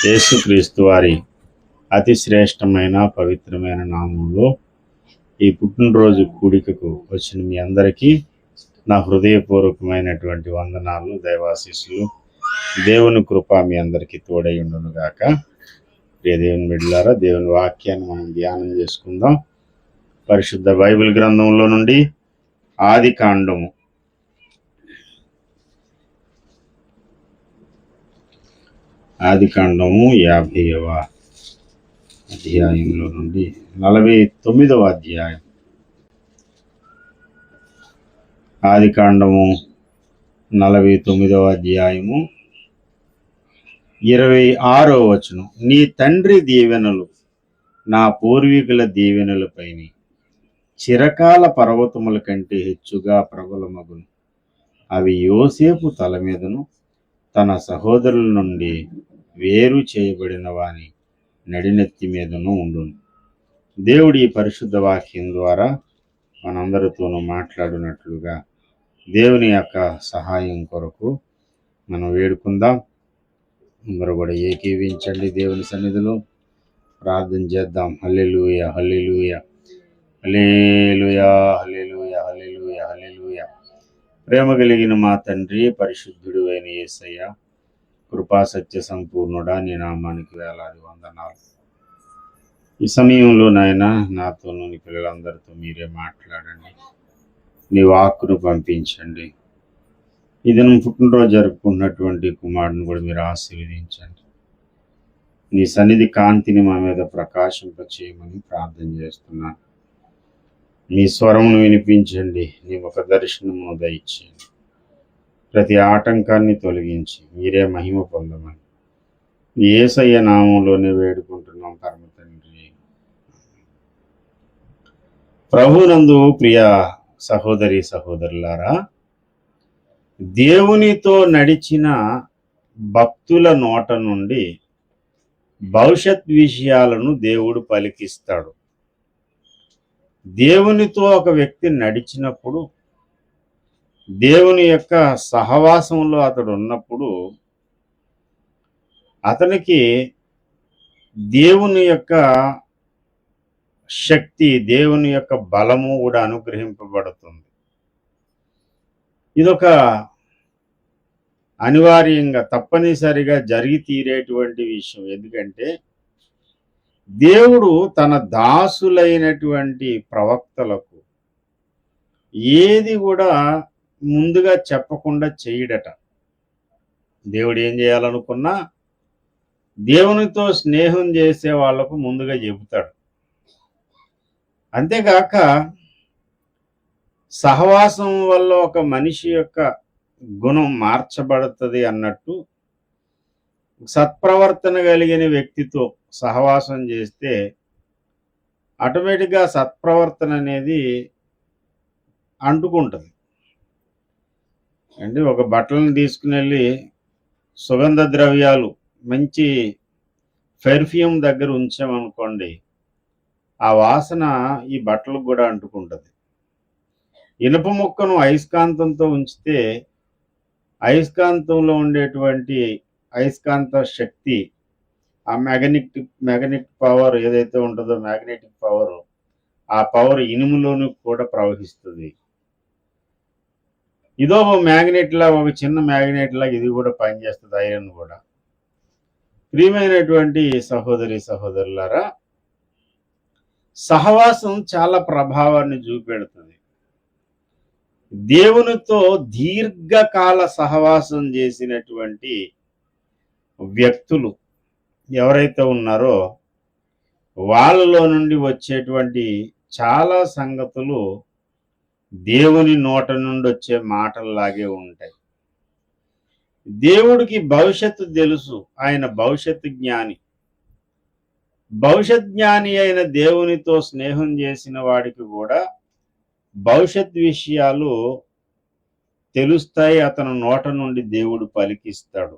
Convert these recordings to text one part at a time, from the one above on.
యేసుక్రీస్తు వారి అతి శ్రేష్టమైన పవిత్రమైన నామంలో ఈ పుట్టినరోజు కూడికకు వచ్చిన మీ అందరికీ నా హృదయపూర్వకమైనటువంటి వందనాలు, దైవాశీస్సులు. దేవుని కృప మీ అందరికీ తోడై ఉండును గాక. ప్రియ దేవుని బిడ్డలారా, దేవుని వాక్యాన్ని మనం ధ్యానం చేసుకుందాం. పరిశుద్ధ బైబిల్ గ్రంథంలో నుండి ఆదికాండము 50వ అధ్యాయంలో నుండి 49వ అధ్యాయం. ఆదికాండము 49వ అధ్యాయము 26వ వచనం. నీ తండ్రి దీవెనలు నా పూర్వీకుల దీవెనలపైన చిరకాల పర్వతముల కంటే హెచ్చుగా ప్రబలమగును. అవి యోసేపు తల మీదను తన సహోదరుల నుండి వేరు చేయబడిన వాని నడినెత్తి మీదను ఉండును. దేవుడి పరిశుద్ధ వాక్యం ద్వారా మనందరితోనూ మాట్లాడినట్లుగా దేవుని యొక్క సహాయం కొరకు మనం వేడుకుందాం. అందరూ కూడా ఏకీవించండి. దేవుని సన్నిధిలో ప్రార్థన చేద్దాం. హల్లెలూయా, హల్లెలూయా, హల్లెలూయా, హల్లెలూయా, హల్లెలూయా, హల్లెలూయా. ప్రేమ కలిగిన మా తండ్రి, పరిశుద్ధుడు అయిన యేసయ్య, కృపా సత్య సంపూర్ణుడా, నీ నామానికి వేలాది వందనాలు. ఈ సమయంలో నాయన నాతోనూ నీ పిల్లలందరితో మీరే మాట్లాడండి. నీ వాక్కును పంపించండి. ఈ దినం పుట్టినరోజు జరుపుకున్నటువంటి కుమారుని కూడా మీరు ఆశీర్వదించండి. నీ సన్నిధి కాంతిని మా మీద ప్రకాశింపచేయమని ప్రార్థన చేస్తున్నాను. నీ స్వరమును వినిపించండి. నీ ముఖ దర్శనమును దయచేయండి. ప్రతి ఆటంకాన్ని తొలగించి మీరే మహిమ పొందమని యేసయ్య నామంలోనే వేడుకుంటున్నాం పరమ తండ్రి. ప్రభునందు ప్రియ సహోదరి సహోదరులారా, దేవునితో నడిచిన భక్తుల నోట నుండి భవిష్యత్ విషయాలను దేవుడు పలికిస్తాడు. దేవునితో ఒక వ్యక్తి నడిచినప్పుడు, దేవుని యొక్క సహవాసంలో అతడు ఉన్నప్పుడు అతనికి దేవుని యొక్క శక్తి, దేవుని యొక్క బలము కూడా అనుగ్రహింపబడుతుంది. ఇదొక అనివార్యంగా తప్పనిసరిగా జరిగి తీరేటువంటి విషయం. ఎందుకంటే దేవుడు తన దాసులైనటువంటి ప్రవక్తలకు ఏది కూడా ముందుగా చెప్పకుండా చేయడట. దేవుడు ఏం చేయాలనుకున్నా దేవునితో స్నేహం చేసే వాళ్లకు ముందుగా చెబుతాడు. అంతేగాక సహవాసం వల్ల ఒక మనిషి యొక్క గుణం మార్చబడుతుంది అన్నట్టు, సత్ప్రవర్తన కలిగిన వ్యక్తితో సహవాసం చేస్తే ఆటోమేటిక్గా సత్ప్రవర్తన అనేది అంటుకుంటుంది. అంటే ఒక బట్టలను తీసుకుని వెళ్ళి సుగంధ ద్రవ్యాలు మంచి పెర్ఫ్యూమ్ దగ్గర ఉంచామనుకోండి, ఆ వాసన ఈ బట్టలకు కూడా అంటుకుంటుంది. ఇనుప ముక్కను అయస్కాంతంతో ఉంచితే అయస్కాంతంలో ఉండేటువంటి అయస్కాంత శక్తి, ఆ మ్యాగ్నెటిక్ పవర్ ఏదైతే ఉంటుందో, మ్యాగ్నెటిక్ పవర్, ఆ పవర్ ఇనుములోనూ కూడా ప్రవహిస్తుంది. ఇదో మ్యాగ్నెట్ లా, ఒక చిన్న మ్యాగ్నెట్ లాగా ఇది కూడా పనిచేస్తుంది, ఐరన్ కూడా. ప్రియమైనటువంటి సహోదరి సహోదరులారా, సహవాసం చాలా ప్రభావాన్ని చూపెడుతుంది. దేవునితో దీర్ఘకాల సహవాసం చేసినటువంటి వ్యక్తులు ఎవరైతే ఉన్నారో వాళ్ళలో నుండి వచ్చేటువంటి చాలా సంగతులు దేవుని నోట నుండి వచ్చే మాటల్లాగే ఉంటాయి. దేవుడికి భవిష్యత్తు తెలుసు. ఆయన భవిష్యత్తు జ్ఞాని. భవిష్యత్ జ్ఞాని అయిన దేవునితో స్నేహం చేసిన వాడికి కూడా భవిష్యత్ విషయాలు తెలుస్తాయి. అతను నోట నుండి దేవుడు పలికిస్తాడు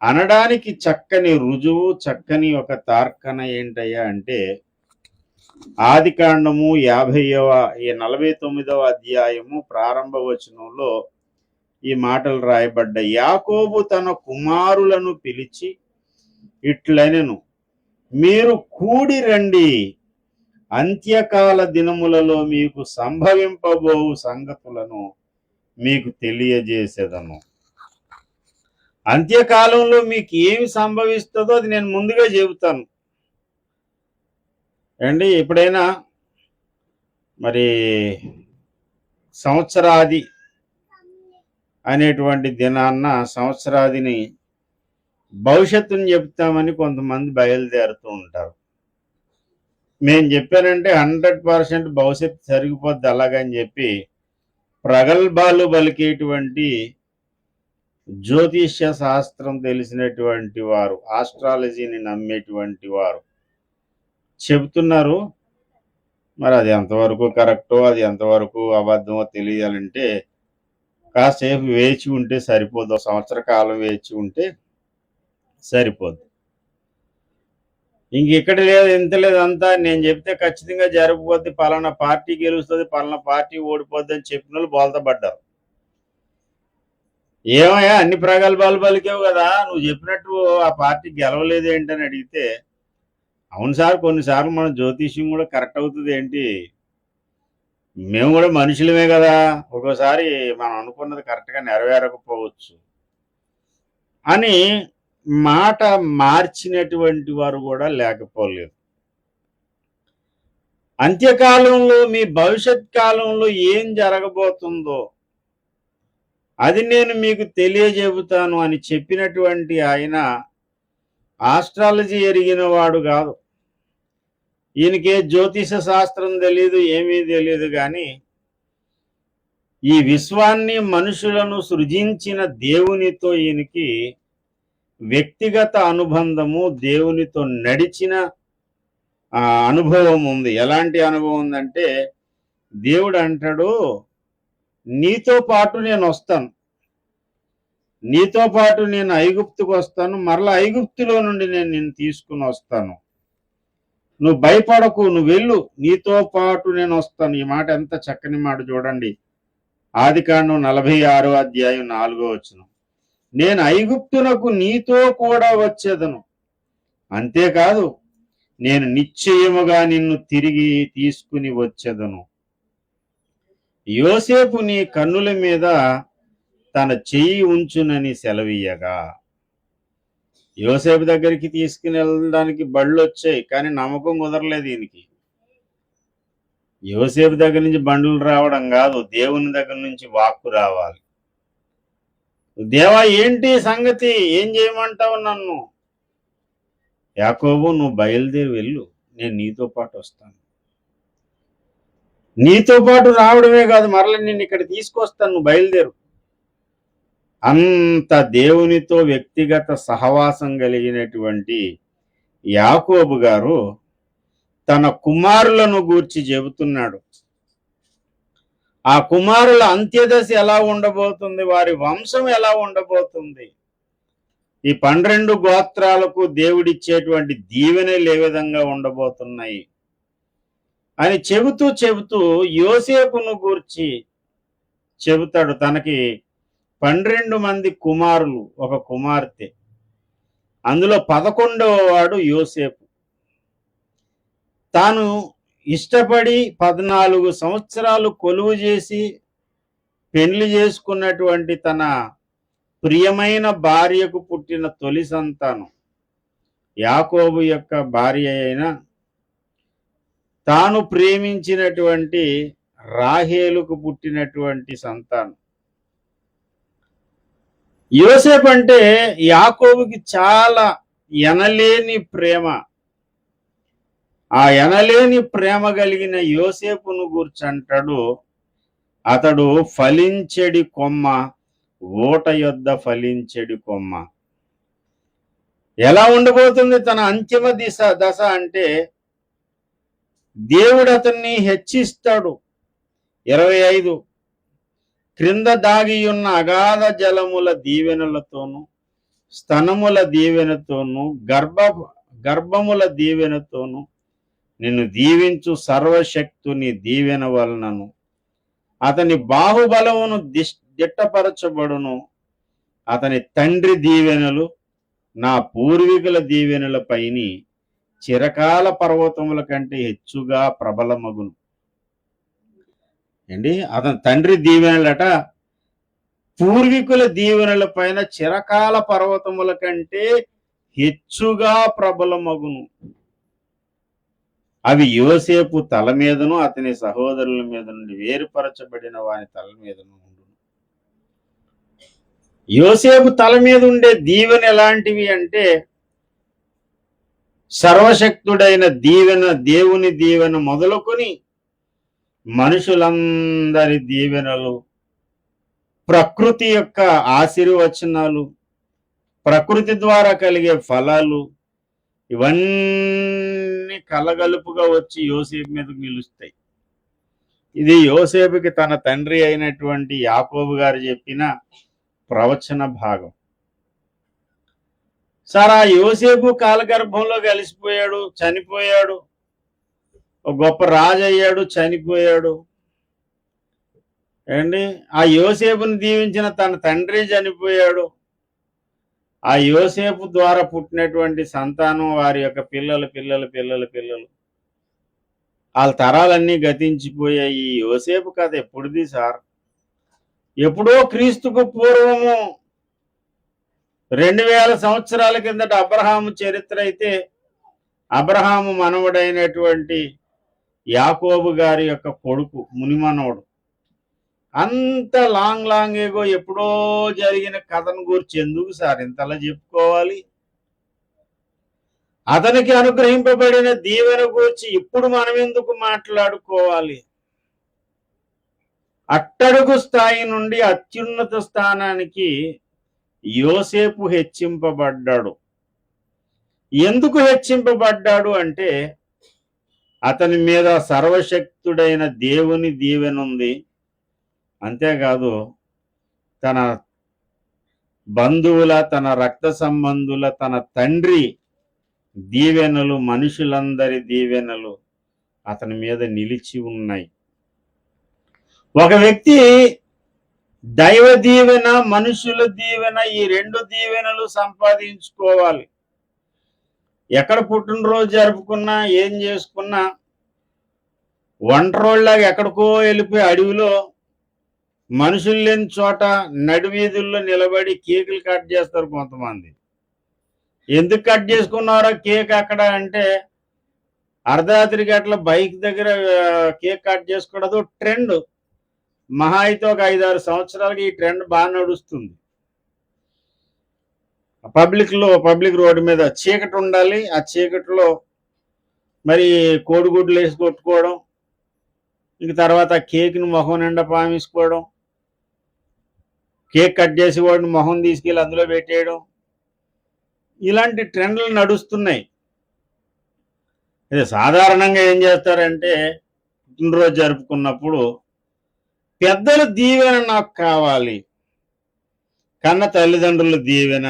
అనడానికి చక్కని రుజువు, చక్కని ఒక తార్కణ ఏంటయ్యా అంటే, ఆదికాండము 49వ అధ్యాయము ప్రారంభ వచనంలో ఈ మాటలు రాయబడ్డాయి. యాకోబు తన కుమారులను పిలిచి ఇట్లనెను, మీరు కూడి రండి, అంత్యకాల దినములలో మీకు సంభవింపబోవు సంగతులను మీకు తెలియజేసేదను. అంత్యకాలంలో మీకు ఏమి సంభవిస్తుందో అది నేను ముందుగా చెబుతాను. అండి, ఎప్పుడైనా మరి సంవత్సరాది అనేటువంటి దినాన్న సంవత్సరాదిని భవిష్యత్తుని చెప్తామని కొంతమంది బయలుదేరుతూ ఉంటారు. నేను చెప్పానంటే 100% భవిష్యత్తు జరిగిపోద్ది అలాగని చెప్పి ప్రగల్భాలు పలికేటువంటి జ్యోతిష్య శాస్త్రం తెలిసినటువంటి వారు, ఆస్ట్రాలజీని నమ్మేటువంటి వారు చెబుతున్నారు. మరి అది ఎంతవరకు కరెక్టో, అది ఎంతవరకు అబద్ధమో తెలియాలంటే కాసేపు వేచి ఉంటే సరిపోదు. సంవత్సర కాలం వేచి ఉంటే సరిపోద్ది. ఇక్కడ లేదు, ఇంత లేదు, అంతా నేను చెప్తే ఖచ్చితంగా జరిగిపోద్ది, పలానా పార్టీ గెలుస్తుంది, పలానా పార్టీ ఓడిపోద్ది అని చెప్పిన వాళ్ళు బోల్తా పడ్డారు. ఏమయ్యా అన్ని ప్రగల్భాలు పలికావు కదా, నువ్వు చెప్పినట్టు ఆ పార్టీ గెలవలేదు ఏంటని అడిగితే, అవును సార్, కొన్నిసార్లు మన జ్యోతిష్యం కూడా కరెక్ట్ అవుతుంది ఏంటి, మేము కూడా మనుషులమే కదా, ఒక్కోసారి మనం అనుకున్నది కరెక్ట్గా నెరవేరకపోవచ్చు అని మాట మార్చినటువంటి వారు కూడా లేకపోలేదు. అంత్యకాలంలో మీ భవిష్యత్ కాలంలో ఏం జరగబోతుందో అది నేను మీకు తెలియజెబుతాను అని చెప్పినటువంటి ఆయన ఆస్ట్రాలజీ ఎరిగిన వాడు కాదు. ఈయనకే జ్యోతిష శాస్త్రం తెలియదు, ఏమీ తెలియదు. కానీ ఈ విశ్వాన్ని మనుషులను సృజించిన దేవునితో ఈయనకి వ్యక్తిగత అనుబంధము, దేవునితో నడిచిన అనుభవం ఉంది. ఎలాంటి అనుభవం ఉందంటే, దేవుడు అంటాడు, నీతో పాటు నేను వస్తాను, నీతో పాటు నేను ఐగుప్తుకు వస్తాను, మరలా ఐగుప్తులో నుండి నేను నిన్ను తీసుకుని వస్తాను, నువ్వు భయపడకు, నువ్వు వెళ్ళు, నీతో పాటు నేను వస్తాను. ఈ మాట ఎంత చక్కని మాట చూడండి. ఆదికాండం 46వ అధ్యాయం 4వ వచనం. నేను ఐగుప్తునకు నీతో కూడా వచ్చేదను, అంతేకాదు నేను నిశ్చయముగా నిన్ను తిరిగి తీసుకుని వచ్చేదను. యోసేపు నీ కన్నుల మీద తన చెయ్యి ఉంచునని సెలవీయగా. యోసేపు దగ్గరికి తీసుకుని వెళ్ళడానికి బళ్ళు వచ్చాయి, కానీ నమ్మకం కుదరలేదు ఈయనకి. యోసేపు దగ్గర నుంచి బండ్లు రావడం కాదు, దేవుని దగ్గర నుంచి వాక్కు రావాలి. దేవా ఏంటి సంగతి, ఏం చేయమంటావు నన్ను? యాకోబు, నువ్వు బయలుదేరి వెళ్ళు, నేను నీతో పాటు వస్తాను. నీతో పాటు రావడమే కాదు, మరలా నేను ఇక్కడ తీసుకొస్తాను, నువ్వు బయలుదేరు. అంత దేవునితో వ్యక్తిగత సహవాసం కలిగినటువంటి యాకోబు గారు తన కుమారులను గూర్చి చెబుతున్నాడు. ఆ కుమారుల అంత్యదశ ఎలా ఉండబోతుంది, వారి వంశం ఎలా ఉండబోతుంది, ఈ 12 గోత్రాలకు దేవుడిచ్చేటువంటి దీవెనలు ఏ విధంగా ఉండబోతున్నాయి అని చెబుతూ యోసేపును గూర్చి చెబుతాడు. తనకి 12 మంది కుమారులు, ఒక కుమార్తె, అందులో 11వ వాడు యోసేపు. తాను ఇష్టపడి 14 సంవత్సరాలు కొలువు చేసి పెళ్లి చేసుకున్నటువంటి తన ప్రియమైన భార్యకు పుట్టిన తొలి సంతానం, యాకోబు యొక్క భార్య అయిన తాను ప్రేమించినటువంటి రాహేలుకు పుట్టినటువంటి సంతానం. యోసేపు అంటే యాకోబుకి చాలా ఎనలేని ప్రేమ. ఆ ఎనలేని ప్రేమ కలిగిన యోసేపును గూర్చంటాడు, అతడు ఫలించెడి కొమ్మ, ఓట యొద్ద ఫలించెడి కొమ్మ. ఎలా ఉండబోతుంది తన అంతిమ దశ అంటే, దేవుడు అతన్ని హెచ్చిస్తాడు. 25 క్రింద దాగియున్న అగాధ జలముల దీవెనలతోనూ, స్తనముల దీవెనతోనూ, గర్భముల దీవెనతోనూ నిన్ను దీవించు సర్వశక్తుని దీవెన వలనను అతని బాహుబలమును దిట్టపరచబడును. అతని తండ్రి దీవెనలు నా పూర్వీకుల దీవెనలపైని చిరకాల పర్వతముల కంటే హెచ్చుగా ప్రబలమగును. ఏంటి, అతని తండ్రి దీవెనలట పూర్వీకుల దీవెనల పైన చిరకాల పర్వతముల కంటే హెచ్చుగా ప్రబలమగును. అవి యోసేపు తల మీదను అతని సహోదరుల మీద నుండి వేరుపరచబడిన వాని తల మీదను ఉండును. యోసేపు తల మీద ఉండే దీవెన ఎలాంటివి అంటే, సర్వశక్తుడైన దీవెన, దేవుని దీవెన మొదలుకొని మనుషులందరి దీవెనలు, ప్రకృతి యొక్క ఆశీర్వచనాలు, ప్రకృతి ద్వారా కలిగే ఫలాలు, ఇవన్నీ కలగలుపుగా వచ్చి యోసేపు మీదకు నిలుస్తాయి. ఇది యోసేపుకి తన తండ్రి అయినటువంటి యాకోబు గారు చెప్పిన ప్రవచన భాగం. సార్, ఆ యోసేపు కాలగర్భంలో కలిసిపోయాడు, చనిపోయాడు. ఒక గొప్ప రాజు అయ్యాడు, చనిపోయాడు. ఏండి, ఆ యోసేపుని దీవించిన తన తండ్రి చనిపోయాడు. ఆ యోసేపు ద్వారా పుట్టినటువంటి సంతానం, వారి యొక్క పిల్లలు పిల్లలు పిల్లలు పిల్లలు, వాళ్ళ తరాలన్నీ గతించిపోయాయి. ఈ యోసేపు కథ ఎప్పుడుది సార్? ఎప్పుడో క్రీస్తుకు పూర్వము 2000 సంవత్సరాల కిందట అబ్రహాము చరిత్ర అయితే, అబ్రహాము మనవడైనటువంటి యాకోబు గారి యొక్క కొడుకు, మునిమనవుడు. అంత లాంగ్ ఏగో ఎప్పుడో జరిగిన కథను గురించి ఎందుకు సార్ ఇంతలా చెప్పుకోవాలి? అతనికి అనుగ్రహింపబడిన దీవెన గురించి ఇప్పుడు మనం ఎందుకు మాట్లాడుకోవాలి? అట్టడుగు స్థాయి నుండి అత్యున్నత స్థానానికి యోసేపు హెచ్చింపబడ్డాడు. ఎందుకు హెచ్చింపబడ్డాడు అంటే, అతని మీద సర్వశక్తుడైన దేవుని దీవెన ఉంది. అంతేకాదు, తన బంధువుల, తన రక్త సంబంధుల, తన తండ్రి దీవెనలు, మనుషులందరి దీవెనలు అతని మీద నిలిచి ఉన్నాయి. ఒక వ్యక్తి దైవ దీవెన, మనుషుల దీవెన, ఈ 2 దీవెనలు సంపాదించుకోవాలి. ఎక్కడ పుట్టినరోజు జరుపుకున్నా, ఏం చేసుకున్నా, ఒంటరోళ్ళలాగా ఎక్కడికో వెళ్ళిపోయి అడవిలో మనుషులు లేని చోట నడివీధుల్లో నిలబడి కేకులు కట్ చేస్తారు కొంతమంది. ఎందుకు కట్ చేసుకున్నారో కేక్ అక్కడ అంటే, అర్ధరాత్రికి అట్లా బైక్ దగ్గర కేక్ కట్ చేసుకోవడం ట్రెండ్. మహా అయితే ఒక 5-6 సంవత్సరాలకి ఈ ట్రెండ్ బాగా నడుస్తుంది. పబ్లిక్ రోడ్డు మీద చీకటి ఉండాలి. ఆ చీకటిలో మరి కోడిగుడ్లు వేసి కొట్టుకోవడం, ఇంక తర్వాత కేక్ని మొహం నిండా పామేసుకోవడం, కేక్ కట్ చేసి వాడిని మొహం తీసుకెళ్ళి అందులో పెట్టేయడం, ఇలాంటి ట్రెండ్లు నడుస్తున్నాయి. ఇది సాధారణంగా ఏం చేస్తారంటే, పుట్టినరోజు జరుపుకున్నప్పుడు పెద్దల దీవెన నాకు కావాలి, కన్న తల్లిదండ్రుల దీవెన,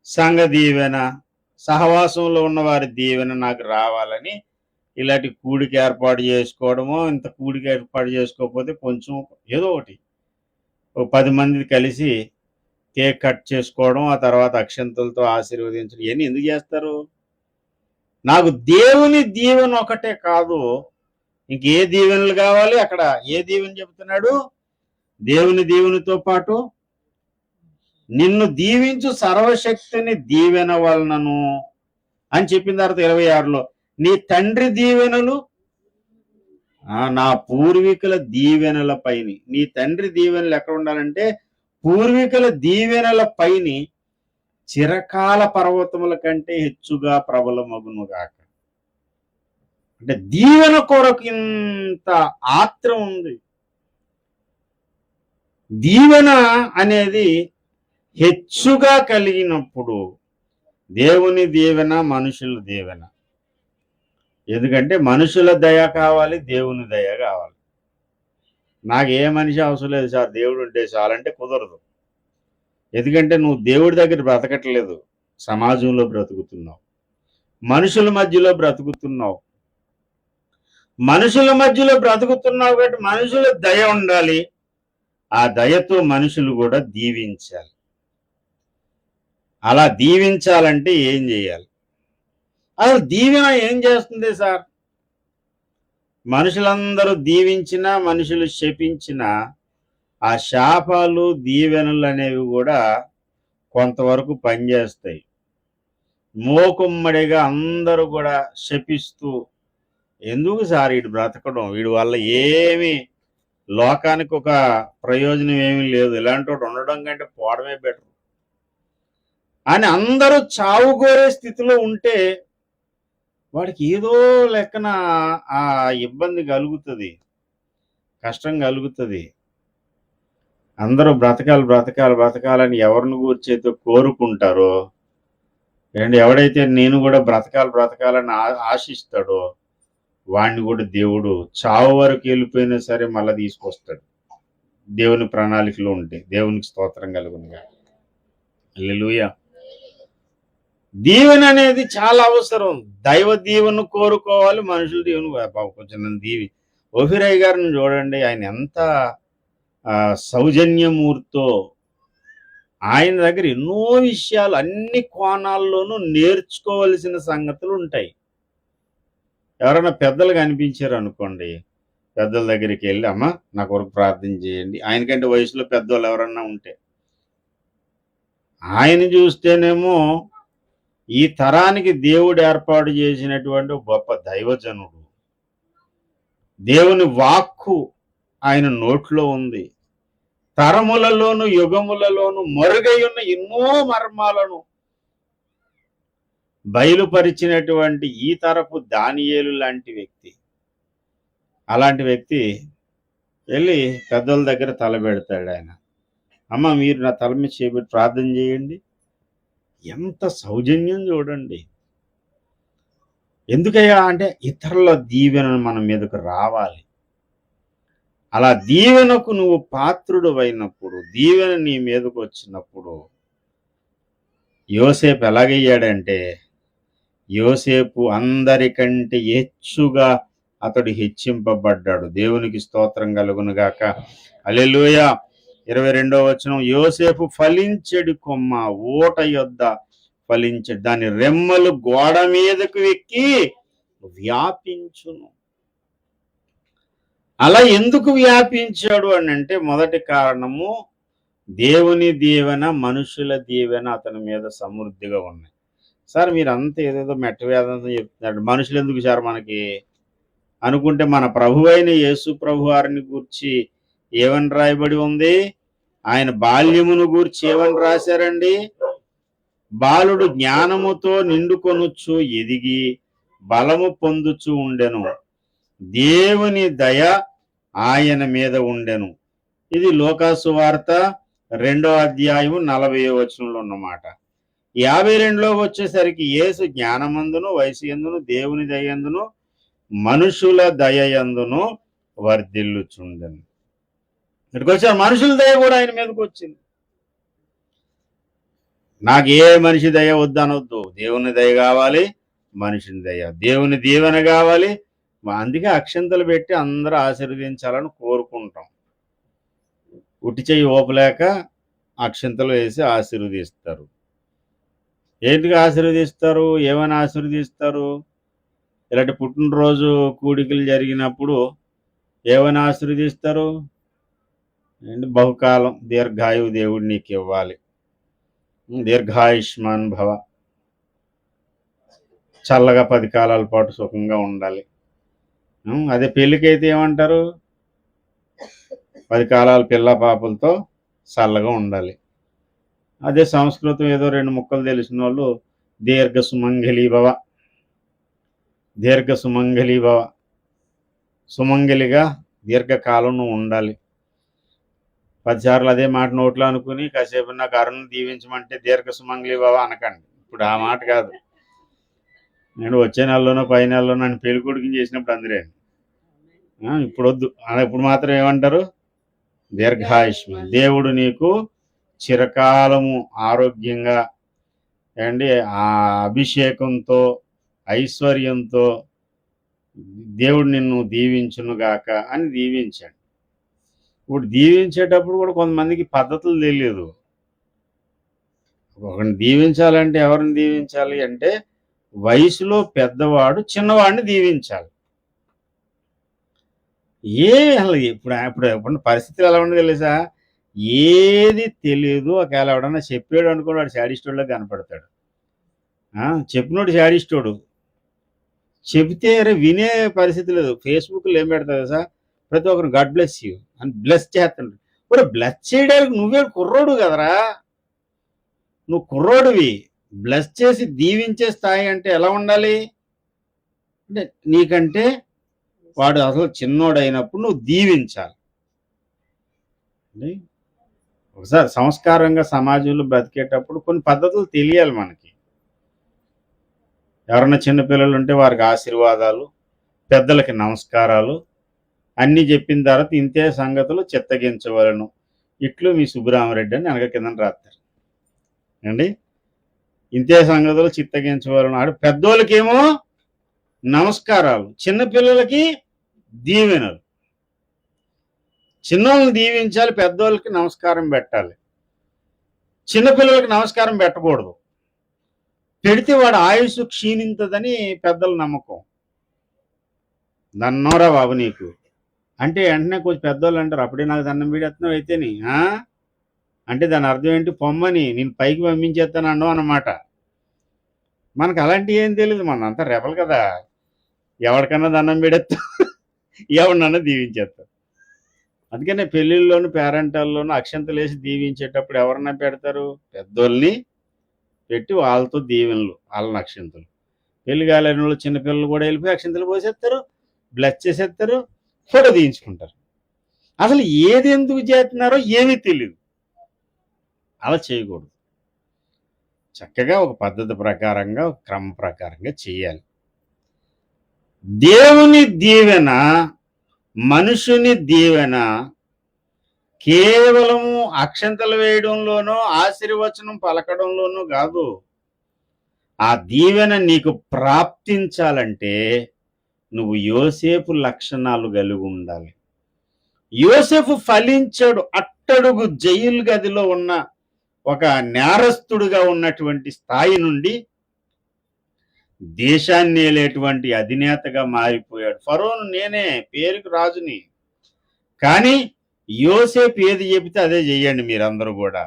సంఘ దీవెన, సహవాసంలో ఉన్న వారి దీవెన నాకు రావాలని ఇలాంటి కూడిక ఏర్పాటు చేసుకోవడమో, ఇంత కూడిక ఏర్పాటు చేసుకోకపోతే కొంచెం ఏదో ఒకటి 10 మంది కలిసి కేక్ కట్ చేసుకోవడం, ఆ తర్వాత అక్షంతలతో ఆశీర్వదించడం, ఇవన్నీ ఎందుకు చేస్తారు? నాకు దేవుని దీవెన ఒకటే కాదు, ఇంకే దీవెనలు కావాలి. అక్కడ ఏ దీవెన చెబుతున్నాడు? దేవుని దీవెనతో పాటు నిన్ను దీవించు సర్వశక్తిని దీవెన వలనను అని చెప్పిన తర్వాత 26లో నీ తండ్రి దీవెనలు నా పూర్వీకుల దీవెనల పైని. నీ తండ్రి దీవెనలు ఎక్కడ ఉండాలంటే పూర్వీకుల దీవెనల పైని చిరకాల పర్వతముల కంటే హెచ్చుగా ప్రబలమగునుగాక. అంటే దీవెన కొరకు ఇంత ఆత్రం ఉంది. దీవెన అనేది హెచ్చుగా కలిగినప్పుడు దేవుని దీవెన, మనుషుల దీవెన. ఎందుకంటే మనుషుల దయ కావాలి, దేవుని దయ కావాలి. నాకు ఏ మనిషి అవసరం లేదు సార్, దేవుడు ఉంటే చాలంటే కుదరదు. ఎందుకంటే నువ్వు దేవుడి దగ్గర బ్రతకట్లేదు, సమాజంలో బ్రతుకుతున్నావు, మనుషుల మధ్యలో బ్రతుకుతున్నావు. మనుషుల మధ్యలో బ్రతుకుతున్నావు కాబట్టి మనుషుల దయ ఉండాలి. ఆ దయతో మనుషులు కూడా దీవించాలి. అలా దీవించాలంటే ఏం చేయాలి? అసలు దీవెన ఏం చేస్తుంది సార్? మనుషులందరూ దీవించినా, మనుషులు శపించినా ఆ శాపాలు, దీవెనలు అనేవి కూడా కొంతవరకు పనిచేస్తాయి. మోకుమ్మడిగా అందరూ కూడా శపిస్తూ, ఎందుకు సార్ వీడు బ్రతకడం, వీడి వల్ల ఏమి లోకానికి ఒక ప్రయోజనం ఏమీ లేదు, ఇలాంటి వాడు ఉండడం కంటే పోవడమే బెటర్ అని అందరూ చావు కోరే స్థితిలో ఉంటే వాడికి ఏదో లెక్కన ఆ ఇబ్బంది కలుగుతుంది, కష్టం కలుగుతుంది. అందరూ బ్రతకాలి బ్రతకాలి బ్రతకాలని ఎవరిని కూర్చైతే కోరుకుంటారో, అండ్ ఎవడైతే నేను కూడా బ్రతకాలి బ్రతకాలని ఆశిస్తాడో వాడిని కూడా దేవుడు చావు వరకు వెళ్ళిపోయినా సరే మళ్ళీ తీసుకొస్తాడు, దేవుని ప్రణాళికలో ఉంటే. దేవునికి స్తోత్రం కలుగునుగా. హల్లెలూయా. దీవెన అనేది చాలా అవసరం. దైవ దీవెను కోరుకోవాలి, మనుషులు దీవెను. కొంచెం నన్ను దీవి ఓఫిరయ్య గారిని చూడండి, ఆయన ఎంత సౌజన్యమూర్తో. ఆయన దగ్గర ఎన్నో విషయాలు అన్ని కోణాల్లోనూ నేర్చుకోవలసిన సంగతులు ఉంటాయి. ఎవరైనా పెద్దలు కనిపించారు అనుకోండి, పెద్దల దగ్గరికి వెళ్ళి అమ్మ నా కొరకు ప్రార్థన చేయండి. ఆయనకంటే వయసులో పెద్దవాళ్ళు ఎవరన్నా ఉంటే ఆయన చూస్తేనేమో ఈ తరానికి దేవుడు ఏర్పాటు చేసినటువంటి గొప్ప దైవజనుడు. దేవుని వాక్కు ఆయన నోట్లో ఉంది. తరములలోను యుగములలోను మరుగై ఉన్న ఎన్నో మర్మాలను బయలుపరిచినటువంటి ఈ తరపు దానియేలు లాంటి వ్యక్తి. అలాంటి వ్యక్తి వెళ్ళి పెద్దల దగ్గర తలబెడతాడు. ఆయన అమ్మ మీరు నా తల మీద చేపెట్టి ప్రార్థన చేయండి. ఎంత సౌజన్యం చూడండి. ఎందుకయ్యా అంటే ఇతరుల దీవెన మన మీదకు రావాలి. అలా దీవెనకు నువ్వు పాత్రుడు అయినప్పుడు, దీవెన నీ మీదకు వచ్చినప్పుడు, యోసేపు ఎలాగయ్యాడంటే, యోసేపు అందరికంటే హెచ్చుగా అతడు హెచ్చింపబడ్డాడు. దేవునికి స్తోత్రం కలుగునుగాక. హల్లెలూయా. 22వ వచనం, యోసేపు ఫలించెడి కొమ్మ ఊట యొద్ద ఫలించెడు, దాని రెమ్మలు గోడ మీదకు ఎక్కి వ్యాపించును. అలా ఎందుకు వ్యాపించాడు అని అంటే, మొదటి కారణము దేవుని దీవెన, మనుషుల దీవెన అతని మీద సమృద్ధిగా ఉన్నాయి. సార్ మీరు అంత ఏదేదో మెట్ట వేదంతో చెప్తున్నాడు, మనుషులు ఎందుకు సార్ మనకి అనుకుంటే, మన ప్రభు అయిన యేసు ప్రభు వారిని గూర్చి ఏమని రాయబడి ఉంది? ఆయన బాల్యమును గూర్చి ఏమని రాశారండి? బాలుడు జ్ఞానముతో నిండుకొనుచు ఎదిగి బలము పొందుచు ఉండెను, దేవుని దయ ఆయన మీద ఉండెను. ఇది లోకాసు వార్త 2వ అధ్యాయము 40వ వచనంలో ఉన్నమాట. 52లో వచ్చేసరికి యేసు జ్ఞానమందును వయసు యందును దేవుని దయందును మనుషుల దయయందును వర్ధిల్లుచుండెను. ఇక్కడికి వచ్చారు, మనుషుల దయ కూడా ఆయన మీదకి వచ్చింది. నాకు ఏ మనిషి దయ వద్దనొద్దు, దేవుని దయ కావాలి, మనిషిని దయ, దేవుని దీవెన కావాలి. అందుకే అక్షంతలు పెట్టి అందరూ ఆశీర్వదించాలని కోరుకుంటాం. ఉట్టి చెయ్యి ఓపలేక అక్షంతలు వేసి ఆశీర్వదిస్తారు. ఏంటిగా ఆశీర్వదిస్తారు? ఏమైనా ఆశీర్వదిస్తారు? ఇలాంటి పుట్టినరోజు కూడికలు జరిగినప్పుడు ఏమైనా ఆశీర్వదిస్తారు? ఏంటి? బహుకాలం దీర్ఘాయువు దేవుడు నీకు ఇవ్వాలి, దీర్ఘాయుష్మాన్ భవ, చల్లగా 10 కాలాల పాటు సుఖంగా ఉండాలి. అదే పెళ్ళికైతే ఏమంటారు? 10 కాలాల పిల్ల పాపలతో చల్లగా ఉండాలి. అదే సంస్కృతం ఏదో 2 ముక్కలు తెలిసిన వాళ్ళు దీర్ఘ సుమంగళి భవ, దీర్ఘ సుమంగళి భవ, సుమంగళిగా దీర్ఘకాలం నువ్వు ఉండాలి. 10 సార్లు అదే మాట నోట్లో అనుకుని కాసేపు నాకు అరుణ్ దీవించమంటే దీర్ఘ సుమంగళి భవ అనకండి. ఇప్పుడు ఆ మాట కాదు. నేను వచ్చే నెలలోనో పై నెలలోనో నన్ను పెళ్ళికొడుకుని చేసినప్పుడు అందరే ఇప్పుడు వద్దు. ఇప్పుడు మాత్రం ఏమంటారు? దీర్ఘాయుష్మాన్. దేవుడు నీకు చిరకాలము ఆరోగ్యంగా అండి ఆ అభిషేకంతో ఐశ్వర్యంతో దేవుడు నిన్ను దీవించునుగాక అని దీవించాడు. ఇప్పుడు దీవించేటప్పుడు కూడా కొంతమందికి పద్ధతులు తెలియదు. ఒకరిని దీవించాలంటే ఎవరిని దీవించాలి అంటే వయసులో పెద్దవాడు చిన్నవాడిని దీవించాలి. అసలు ఇప్పుడు పరిస్థితులు ఎలా ఉండదు తెలుసా? ఏది తెలియదు. ఒకవేళ ఎవడన్నా చెప్పాడు అనుకోండి, వాడు శాడిస్టోడ్‌లా కనపడతాడు. చెప్పినోడు శాడిస్టోడు. చెబితే వినే పరిస్థితి లేదు. ఫేస్‌బుక్‌లో ఏం పెడతావు తెలుసా? ప్రతి ఒక్కరు గాడ్ బ్లెస్ యూ అని బ్లెస్ చేస్తుంటారు. ఒరేయ్, బ్లెస్ చేయడానికి నువ్వే కుర్రోడు కదరా! నువ్వు కుర్రోడివి. బ్లెస్ చేసి దీవించే స్థాయి అంటే ఎలా ఉండాలి? అంటే నీకంటే వాడు అసలు చిన్నోడైనప్పుడు నువ్వు దీవించాలి. ఒకసారి సంస్కారంగా సమాజంలో బ్రతికేటప్పుడు కొన్ని పద్ధతులు తెలియాలి మనకి. ఎవరన్నా చిన్నపిల్లలు ఉంటే వారికి ఆశీర్వాదాలు, పెద్దలకి నమస్కారాలు అన్నీ చెప్పిన తర్వాత ఇంతే సంగతులు చిత్తగించవలను. ఇట్లు మీ సుబ్బరామరెడ్డి అని వెనక కింద రాస్తారు అండి. ఇంతే సంగతులు చిత్తగించవలను. ఆడు పెద్దోళ్ళకేమో నమస్కారాలు, చిన్నపిల్లలకి దీవెనలు. చిన్నోళ్ళని దీవించాలి, పెద్దోళ్ళకి నమస్కారం పెట్టాలి. చిన్నపిల్లలకి నమస్కారం పెట్టకూడదు. పెడితే వాడు ఆయుష్ క్షీణించదని పెద్దల నమ్మకం. దన్నోరా బాబు నీకు అంటే వెంటనే కొంచెం పెద్దోళ్ళు అంటారు, అప్పుడే నాకు దండం పెడేస్తున్నావు అయితేని అంటే దాని అర్థం ఏంటి? పొమ్మని నేను పైకి పంపించేస్తాను అన్నావు అన్నమాట. మనకు అలాంటివి ఏం తెలియదు, మన అంతా రెబల్ కదా. ఎవరికన్నా దండం పెడేస్తాం, ఎవరినన్నా దీవించేస్తాం. అందుకనే పెళ్ళిళ్ళలోను పేరెంటాల్లోనూ అక్షంతలు వేసి దీవించేటప్పుడు ఎవరన్నా పెడతారు? పెద్దోళ్ళని పెట్టి వాళ్ళతో దీవెనలు, వాళ్ళని అక్షంతలు. పెళ్లి కాలేని వాళ్ళు చిన్నపిల్లలు కూడా వెళ్ళిపోయి అక్షంతలు పోసేస్తారు, బ్లెస్ చేసేస్తారు, ఫోటో తీయించుకుంటారు. అసలు ఏది ఎందుకు చేస్తున్నారో ఏమీ తెలియదు. అలా చేయకూడదు. చక్కగా ఒక పద్ధతి ప్రకారంగా, ఒక క్రమ ప్రకారంగా చేయాలి. దేవుని దీవెన, మనుషుని దీవెన కేవలము అక్షంతలు వేయడంలోనో ఆశీర్వచనం పలకడంలోనూ కాదు. ఆ దీవెన నీకు ప్రాప్తించాలంటే నువ్వు యోసేపు లక్షణాలు కలిగి ఉండాలి. యోసేపు ఫలించాడు. అట్టడుగు జైలు గదిలో ఉన్న ఒక నేరస్తుడుగా ఉన్నటువంటి స్థాయి నుండి దేశాన్ని ఏలేటువంటి అధినేతగా మారిపోయాడు. ఫరోను నేనే, పేరుకు రాజుని. కానీ యోసేపు ఏది చెబితే అదే చెయ్యండి మీరందరూ కూడా.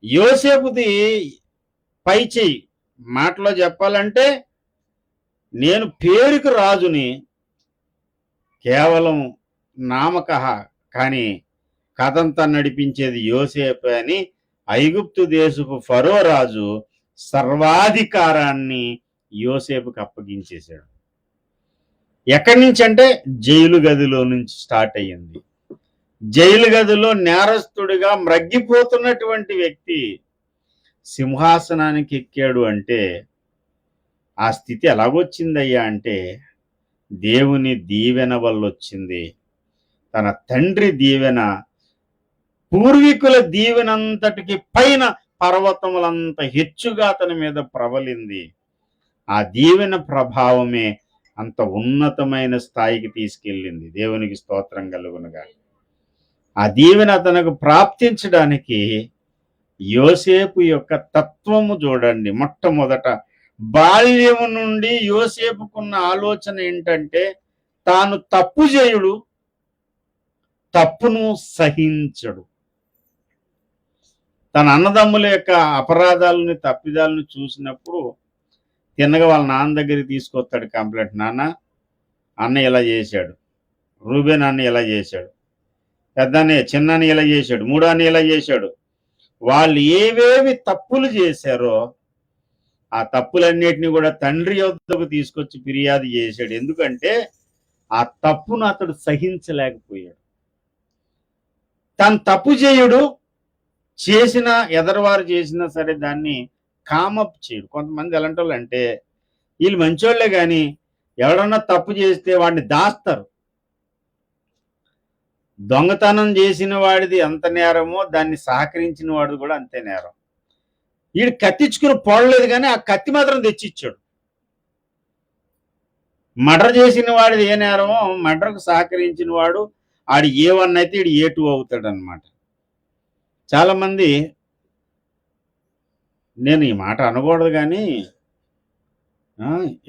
యోసేపుది పై చెయ్యి. మాటలో చెప్పాలంటే నేను పేరుకు రాజుని, కేవలం నామకహ, కానీ కథంతా నడిపించేది యోసేపు అని ఐగుప్తు దేశపు ఫరో రాజు సర్వాధికారాన్ని యోసేపుకి అప్పగించేశాడు. ఎక్కడి నుంచి అంటే జైలు గదిలో నుంచి స్టార్ట్ అయ్యింది. జైలు గదిలో నేరస్తుడిగా మ్రగ్గిపోతున్నటువంటి వ్యక్తి సింహాసనానికి ఎక్కాడు అంటే ఆ స్థితి ఎలాగొచ్చిందయ్యా అంటే దేవుని దీవెన వల్ల వచ్చింది. తన తండ్రి దీవెన, పూర్వీకుల దీవెనంతటికి పైన పర్వతములంత హెచ్చుగా అతని మీద ప్రబలింది. ఆ దీవెన ప్రభావమే అంత ఉన్నతమైన స్థాయికి తీసుకెళ్ళింది. దేవునికి స్తోత్రం కలుగునుగా. ఆ దీవెన అతనికి ప్రాప్తించడానికి యోసేపు యొక్క తత్వము చూడండి. మొట్టమొదట బాల్యము నుండి యోసేపుకున్న ఆలోచన ఏంటంటే తాను తప్పు చేయుడు, తప్పును సహించడు. తన అన్నదమ్ముల యొక్క అపరాధాలని, తప్పిదాలను చూసినప్పుడు తిన్నగా వాళ్ళ నాన్న దగ్గరికి తీసుకొస్తాడు కంప్లైంట్. నాన్న, అన్న ఇలా చేశాడు, రూబేన్ అన్న ఇలా చేశాడు, పెద్దన్నయ్య చిన్నని ఇలా చేశాడు, మూడో అన్న ఇలా చేశాడు. వాళ్ళు ఏవేవి తప్పులు చేశారో ఆ తప్పులన్నిటిని కూడా తండ్రి యొద్దకు తీసుకొచ్చి ఫిర్యాదు చేశాడు. ఎందుకంటే ఆ తప్పును అతడు సహించలేకపోయాడు. తను తప్పు చేయుడు, చేసిన ఎదరవారు చేసినా సరే దాన్ని కామప్ చేయడు. కొంతమంది ఎలాంటి వాళ్ళు అంటే వీళ్ళు మంచోళ్లే కానీ ఎవరన్నా తప్పు చేస్తే వాడిని దాస్తారు. దొంగతనం చేసిన వాడిది ఎంత నేరమో దాన్ని సహకరించిన వాడిది కూడా అంతే నేరం. వీడు కత్తిచ్చుకుని పోడలేదు కానీ ఆ కత్తి మాత్రం తెచ్చిచ్చాడు. మర్డర్ చేసిన వాడిది ఏ నేరమో మర్డర్కు సహకరించిన వాడు ఆడు A1 అయితే వీడు A2 అవుతాడు అనమాట. చాలామంది నేను ఈ మాట అనకూడదు కానీ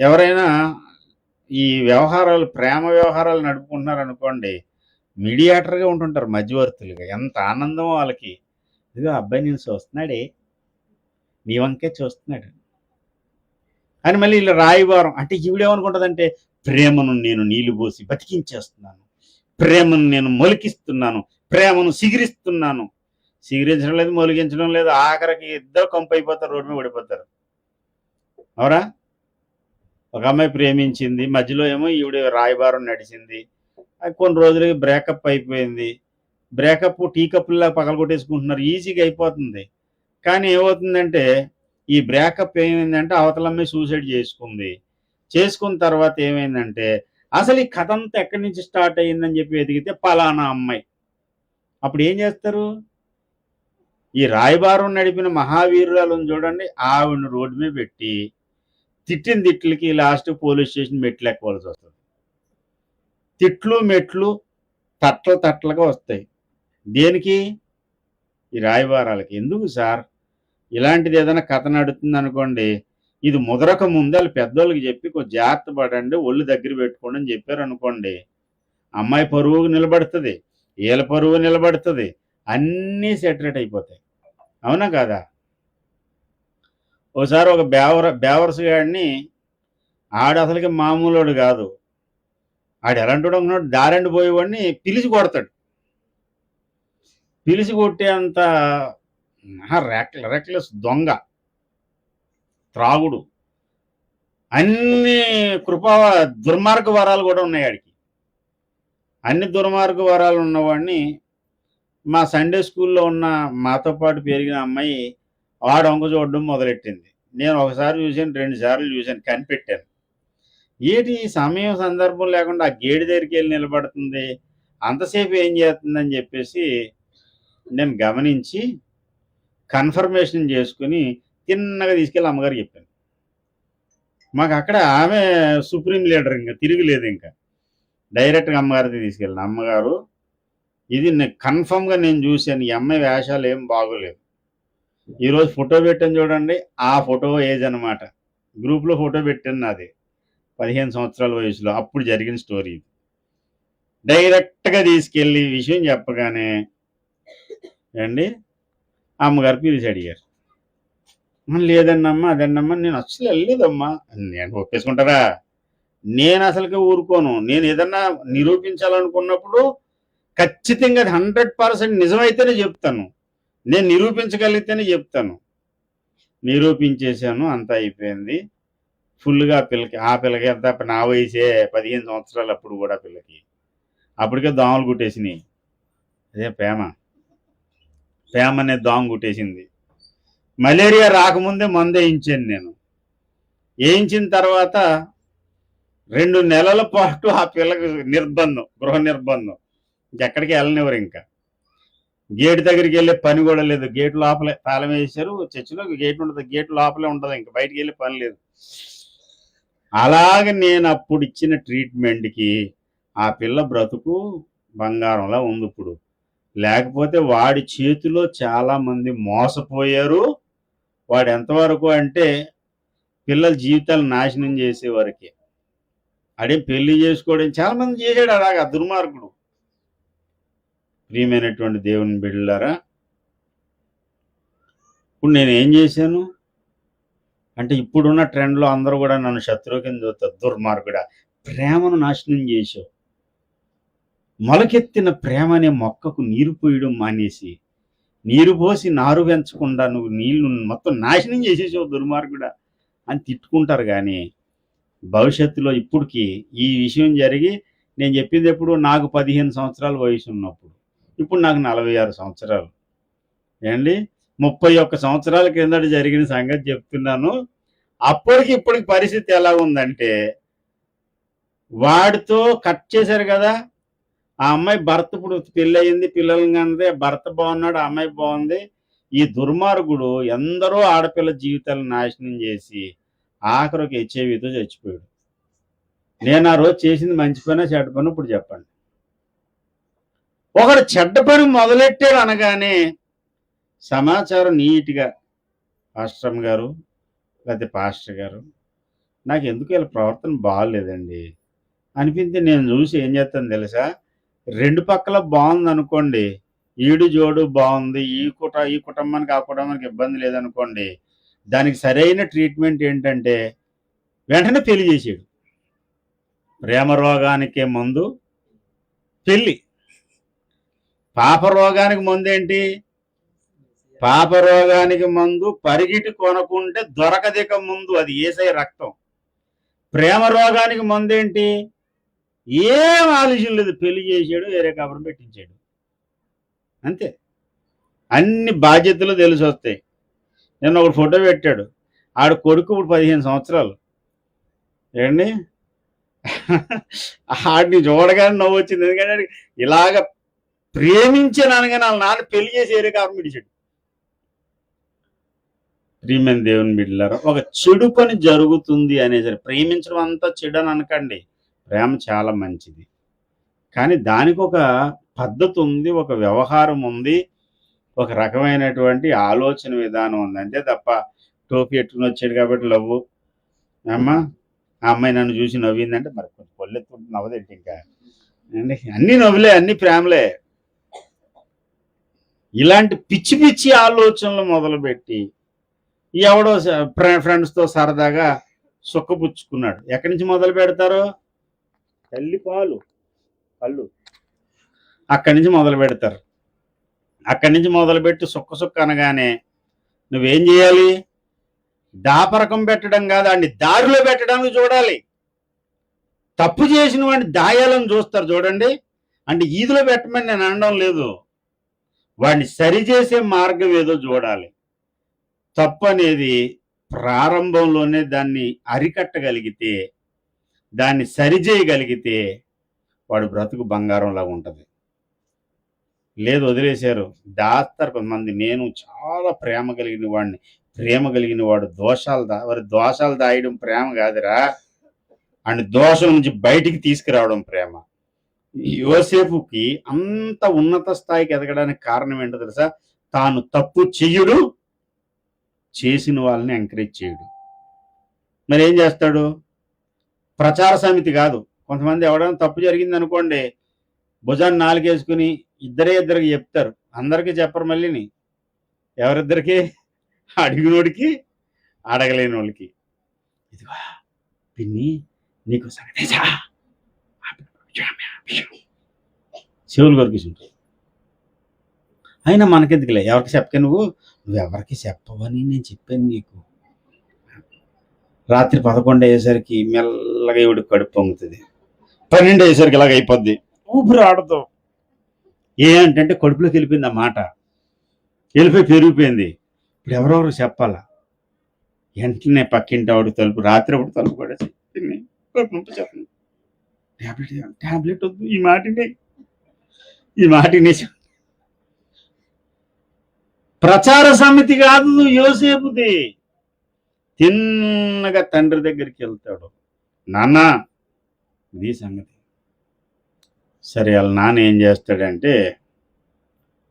ఎవరైనా ఈ వ్యవహారాలు ప్రేమ వ్యవహారాలు నడుపుకుంటున్నారనుకోండి, మీడియేటర్గా ఉంటుంటారు మధ్యవర్తులుగా. ఎంత ఆనందమో వాళ్ళకి. ఇదిగో అబ్బాయి నేను చూస్తున్నాడే, నీ వంకే చూస్తున్నాడు అని మళ్ళీ ఇలా రాయబారం. అంటే ఈవిడేమనుకుంటుందంటే, ప్రేమను నేను నీళ్లు పోసి బతికించేస్తున్నాను, ప్రేమను నేను మొలికిస్తున్నాను, ప్రేమను సిగిరిస్తున్నాను. సిగిరించడం లేదు, మొలిగించడం లేదు, ఆఖరికి ఇద్దరు కంపు అయిపోతారు, రోడ్డు మీద పడిపోతారు. అవునా? ఒక అమ్మాయి ప్రేమించింది, మధ్యలో ఏమో ఈవిడ రాయబారం నడిచింది, కొన్ని రోజులకి బ్రేకప్ అయిపోయింది. బ్రేకప్ టీ కప్పుల్లా పగలగొట్టేసుకుంటున్నారు, ఈజీగా అయిపోతుంది. కానీ ఏమవుతుందంటే, ఈ బ్రేకప్ ఏమైందంటే అవతల అమ్మాయి సూసైడ్ చేసుకుంది. చేసుకున్న తర్వాత ఏమైందంటే, అసలు ఈ కథ అంతా ఎక్కడి నుంచి స్టార్ట్ అయ్యిందని చెప్పి వెతికితే పలానా అమ్మాయి. అప్పుడు ఏం చేస్తారు? ఈ రాయబారం నడిపిన మహావీరురాలను చూడండి, ఆవిడని రోడ్డు మీద పెట్టి తిట్టిన తిట్లకి లాస్ట్ పోలీస్ స్టేషన్ మెట్లు ఎక్కవలసి వస్తుంది. తిట్లు మెట్లు తట్లుగా వస్తాయి. దేనికి? ఈ రాయబారాలకి. ఎందుకు సార్? ఇలాంటిది ఏదైనా కథ నడుతుంది అనుకోండి, ఇది ముదరక ముందే వాళ్ళు పెద్దోళ్ళకి చెప్పి కొంచెం జాగ్రత్త పడండి, ఒళ్ళు దగ్గర పెట్టుకోండి అని చెప్పారు అనుకోండి, అమ్మాయి పరువు నిలబడుతుంది, వీళ్ళ పరువు నిలబడుతుంది, అన్నీ సెటరేట్ అయిపోతాయి. అవునా కాదా? ఒకసారి ఒక బేవర్స్ గాడిని, ఆడు అసలుకి మామూలుడు కాదు, ఆడు ఎలాంటి అనుకున్నాడు, దారండి పోయేవాడిని పిలిచి కొడతాడు. పిలిచి కొట్టేంత రెక్లెస్ దొంగ, త్రాగుడు, అన్ని దుర్మార్గ వరాలు కూడా ఉన్నాయి ఆడికి. అన్ని దుర్మార్గ వరాలు ఉన్నవాడిని మా సండే స్కూల్లో ఉన్న మాతో పాటు పెరిగిన అమ్మాయి వాడు వంక చూడడం మొదలెట్టింది. నేను ఒకసారి చూశాను, 2 సార్లు చూశాను, కనిపెట్టాను. ఏంటి సమయం సందర్భం లేకుండా ఆ గేడి దగ్గరికి వెళ్ళి నిలబడుతుంది, అంతసేపు ఏం చేస్తుందని చెప్పేసి నేను గమనించి కన్ఫర్మేషన్ చేసుకుని తిన్నగా తీసుకెళ్ళి అమ్మగారికి చెప్పాను. మాకు అక్కడ ఆమె సుప్రీం లీడర్, ఇంకా తిరిగిలేదు. ఇంకా డైరెక్ట్గా అమ్మగారికి తీసుకెళ్ళిన, అమ్మగారు ఇది కన్ఫర్మ్గా నేను చూశాను, ఈ అమ్మాయి వేషాలు ఏం బాగోలేదు. ఈరోజు ఫోటో పెట్టాను చూడండి, ఆ ఫోటో ఏజ్ అనమాట. గ్రూప్లో ఫోటో పెట్టాను నాది, 15 సంవత్సరాల వయసులో, అప్పుడు జరిగిన స్టోరీ. డైరెక్ట్గా తీసుకెళ్ళి విషయం చెప్పగానే అండి అమ్మగారు పిలిచి అడిగారు, లేదన్నమ్మా అదన్నమ్మా, నేను అసలు వెళ్ళలేదమ్మా. నేను ఒప్పేసుకుంటారా? నేను అసలుగా ఊరుకోను. నేను ఏదన్నా నిరూపించాలనుకున్నప్పుడు ఖచ్చితంగా అది 100% నిజమైతేనే చెప్తాను, నేను నిరూపించగలిగితేనే చెప్తాను. నిరూపించేశాను, అంతా అయిపోయింది. ఫుల్గా ఆ పిల్లకి ఎంత, నా వయసే 15 సంవత్సరాలు అప్పుడు కూడా. పిల్లకి అప్పటికే దోమలు కుట్టేసినాయి. అదే ప్రేమ అనే దోమ కుట్టేసింది. మలేరియా రాకముందే మందు వేయించాను నేను. వేయించిన తర్వాత 2 నెలల పాటు ఆ పిల్లకి నిర్బంధం, గృహ నిర్బంధం, ఇంకెక్కడికి వెళ్ళనివ్వరు. ఇంకా గేటు దగ్గరికి వెళ్ళే పని కూడా లేదు. గేటు లోపలే తాళం వేసారు, చర్చిలో గేటు ఉండదు, గేటు లోపలే ఉండదు, ఇంకా బయటికి వెళ్ళే పని లేదు. అలాగే నేను అప్పుడు ఇచ్చిన ట్రీట్మెంట్కి ఆ పిల్ల బ్రతుకు బంగారంలా ఉంది ఇప్పుడు. లేకపోతే వాడి చేతిలో చాలామంది మోసపోయారు. వాడు ఎంతవరకు అంటే పిల్లల జీవితాలు నాశనం చేసేవారికి. అడే పెళ్లి చేసుకోవడం చాలామంది చేశాడు అలాగా, దుర్మార్గుడు. ప్రియమైనటువంటి దేవుని బిడ్డలారా, ఇప్పుడు నేను ఏం చేశాను అంటే, ఇప్పుడున్న ట్రెండ్లో అందరూ కూడా నన్ను శత్రువు కింద చూస్తారు. దుర్మార్గుడా, ప్రేమను నాశనం చేసావు. మొలకెత్తిన ప్రేమ అనే మొక్కకు నీరు పోయడం మానేసి, నీరు పోసి నారు పెంచకుండా నువ్వు నీళ్లు మొత్తం నాశనం చేసేసావు దుర్మార్గుడా అని తిట్టుకుంటారు. కానీ భవిష్యత్తులో ఇప్పటికి ఈ విషయం జరిగి, నేను చెప్పింది ఎప్పుడు, నాకు 15 సంవత్సరాల వయసు ఉన్నప్పుడు, ఇప్పుడు నాకు 46 సంవత్సరాలు ఏండి, 31 సంవత్సరాల కిందట జరిగిన సంగతి చెప్తున్నాను. అప్పటికి ఇప్పటికి పరిస్థితి ఎలా ఉందంటే, వాడితో కట్ చేశారు కదా, ఆ అమ్మాయి భర్త ఇప్పుడు పెళ్ళి అయింది, పిల్లలు కంటే భర్త బాగున్నాడు, ఆ అమ్మాయి బాగుంది. ఈ దుర్మార్గుడు ఎందరో ఆడపిల్ల జీవితాలను నాశనం చేసి ఆఖరికి హెచ్ఐవితో చచ్చిపోయాడు. నేను ఆ రోజు చేసింది మంచి పని చెడ్డ పని ఇప్పుడు చెప్పండి. ఒకడు చెడ్డ పని మొదలెట్టాడు అనగానే సమాచారం నీట్గా పాస్టర్ గారు లేకపోతే పాస్టర్ గారు, నాకు ఎందుకు వీళ్ళ ప్రవర్తన బాగలేదండి అనిపించి నేను చూసి ఏం చేస్తాను తెలుసా, రెండు పక్కల బాగుంది అనుకోండి, ఈడు జోడు బాగుంది, ఈ కుటుంబానికి ఆ కుటుంబానికి ఇబ్బంది లేదనుకోండి, దానికి సరైన ట్రీట్మెంట్ ఏంటంటే వెంటనే పెళ్లి చేసాడు. ప్రేమ రోగానికే మందు పెళ్ళి. పాప రోగానికి మందు ఏంటి? పాప రోగానికి మందు పరిగిటి కొనకుంటే దొరకదిక ముందు, అది యేసయ్య రక్తం. ప్రేమ రోగానికి మందు ఏంటి? ఏం ఆలోచన లేదు, పెళ్లి చేసాడు, వేరే కబరం పెట్టించాడు, అంతే. అన్ని బాధ్యతలు తెలిసి వస్తాయి. నేను ఒకటి ఫోటో పెట్టాడు, ఆడ కొడుకు ఇప్పుడు 15 సంవత్సరాలు ఏండి. ఆడిని చూడగానే నవ్వు వచ్చింది, ఎందుకంటే ఇలాగ ప్రేమించాను అనగానే వాళ్ళ నాన్న పెళ్లి చేసి వేరే కబరం పెట్టించాడు. ప్రియమైన దేవుని బిడ్డలారా, ఒక చెడు పని జరుగుతుంది అనేసరి ప్రేమించడం అంతా చెడు అని అనకండి. ప్రేమ చాలా మంచిది, కానీ దానికి ఒక పద్ధతి ఉంది, ఒక వ్యవహారం ఉంది, ఒక రకమైనటువంటి ఆలోచన విధానం ఉంది, అంతే తప్ప టోపీ ఎట్టుకుని వచ్చాడు కాబట్టి లవ్వు, అమ్మా ఆ అమ్మాయి నన్ను చూసి నవ్విందంటే మరి కొంచెం పొల్లెత్తుకుంటూ నవ్వదేంటి, ఇంకా అండి అన్నీ నవ్వులే, అన్ని ప్రేమలే. ఇలాంటి పిచ్చి పిచ్చి ఆలోచనలు మొదలుపెట్టి ఎవడో ఫ్రెండ్స్తో సరదాగా సుక్కపుచ్చుకున్నాడు. ఎక్కడి నుంచి మొదలు పెడతారు? తల్లి పాలు కళ్ళు, అక్కడి నుంచి మొదలు పెడతారు. అక్కడి నుంచి మొదలుపెట్టి సుక్క అనగానే నువ్వేం చేయాలి? దాపరకం పెట్టడం కాదు, వాడిని దారిలో పెట్టడానికి చూడాలి. తప్పు చేసిన వాడిని దాయాలని చూస్తారు చూడండి, అంటే ఈదులో పెట్టమని నేను అనడం లేదు, వాడిని సరిచేసే మార్గం ఏదో చూడాలి. తప్పు అనేది ప్రారంభంలోనే దాన్ని అరికట్టగలిగితే, దాన్ని సరిచేయగలిగితే వాడు బ్రతుకు బంగారంలాగా ఉంటుంది. లేదు వదిలేశారు, దాస్తారు కొంతమంది. నేను చాలా ప్రేమ కలిగిన వాడిని, ప్రేమ కలిగిన వాడు దోషాలు దాయడం ప్రేమ కాదురా, అండ్ దోషం నుంచి బయటికి తీసుకురావడం ప్రేమ. యోసేపుకి అంత ఉన్నత స్థాయికి ఎదగడానికి కారణం ఏంటో తెలుసా? తాను తప్పు చెయ్యడు, చేసిన వాళ్ళని ఎంకరేజ్ చేయడు. మరి ఏం చేస్తాడు? ప్రచార సమితి కాదు, కొంతమంది ఎవడైనా తప్పు జరిగింది అనుకోండి, భుజాన్ని నాలుగేసుకుని ఇద్దరికి చెప్తారు, అందరికీ చెప్పరు. మళ్ళీని ఎవరిద్దరికి? అడిగినోడికి, అడగలేని వాళ్ళకి. ఇదిగో పిన్ని నీకు సంగతేజా చెవులు కొరికింటాయి. అయినా మనకెందుకులే, ఎవరికి చెప్పక, నువ్వెవరికి చెప్పవని నేను చెప్పాను నీకు. రాత్రి 11 అయ్యేసరికి మెల్లగా ఇవిడికి కడుపు పొంగుతుంది, 12 అయ్యేసరికి ఇలాగ అయిపోద్ది, ఊపిరి ఆడతాం. ఏంటంటే కడుపులోకి వెళ్ళిపోయింది ఆ మాట, వెళ్ళిపోయి పెరిగిపోయింది. ఇప్పుడు ఎవరెవరు చెప్పాలా? వెంటనే పక్కింటి ఆవిడ తలుపు, రాత్రి ఒకటి తలుపు పడేసి, చెప్పండి ట్యాబ్లెట్ వద్దు, ఈ మాటినే ప్రచార సమితి కాదు యోసేపుది. తిన్నగా తండ్రి దగ్గరికి వెళ్తాడు, నాన్న ఇది సంగతి. సరే, వాళ్ళ నాన్న ఏం చేస్తాడంటే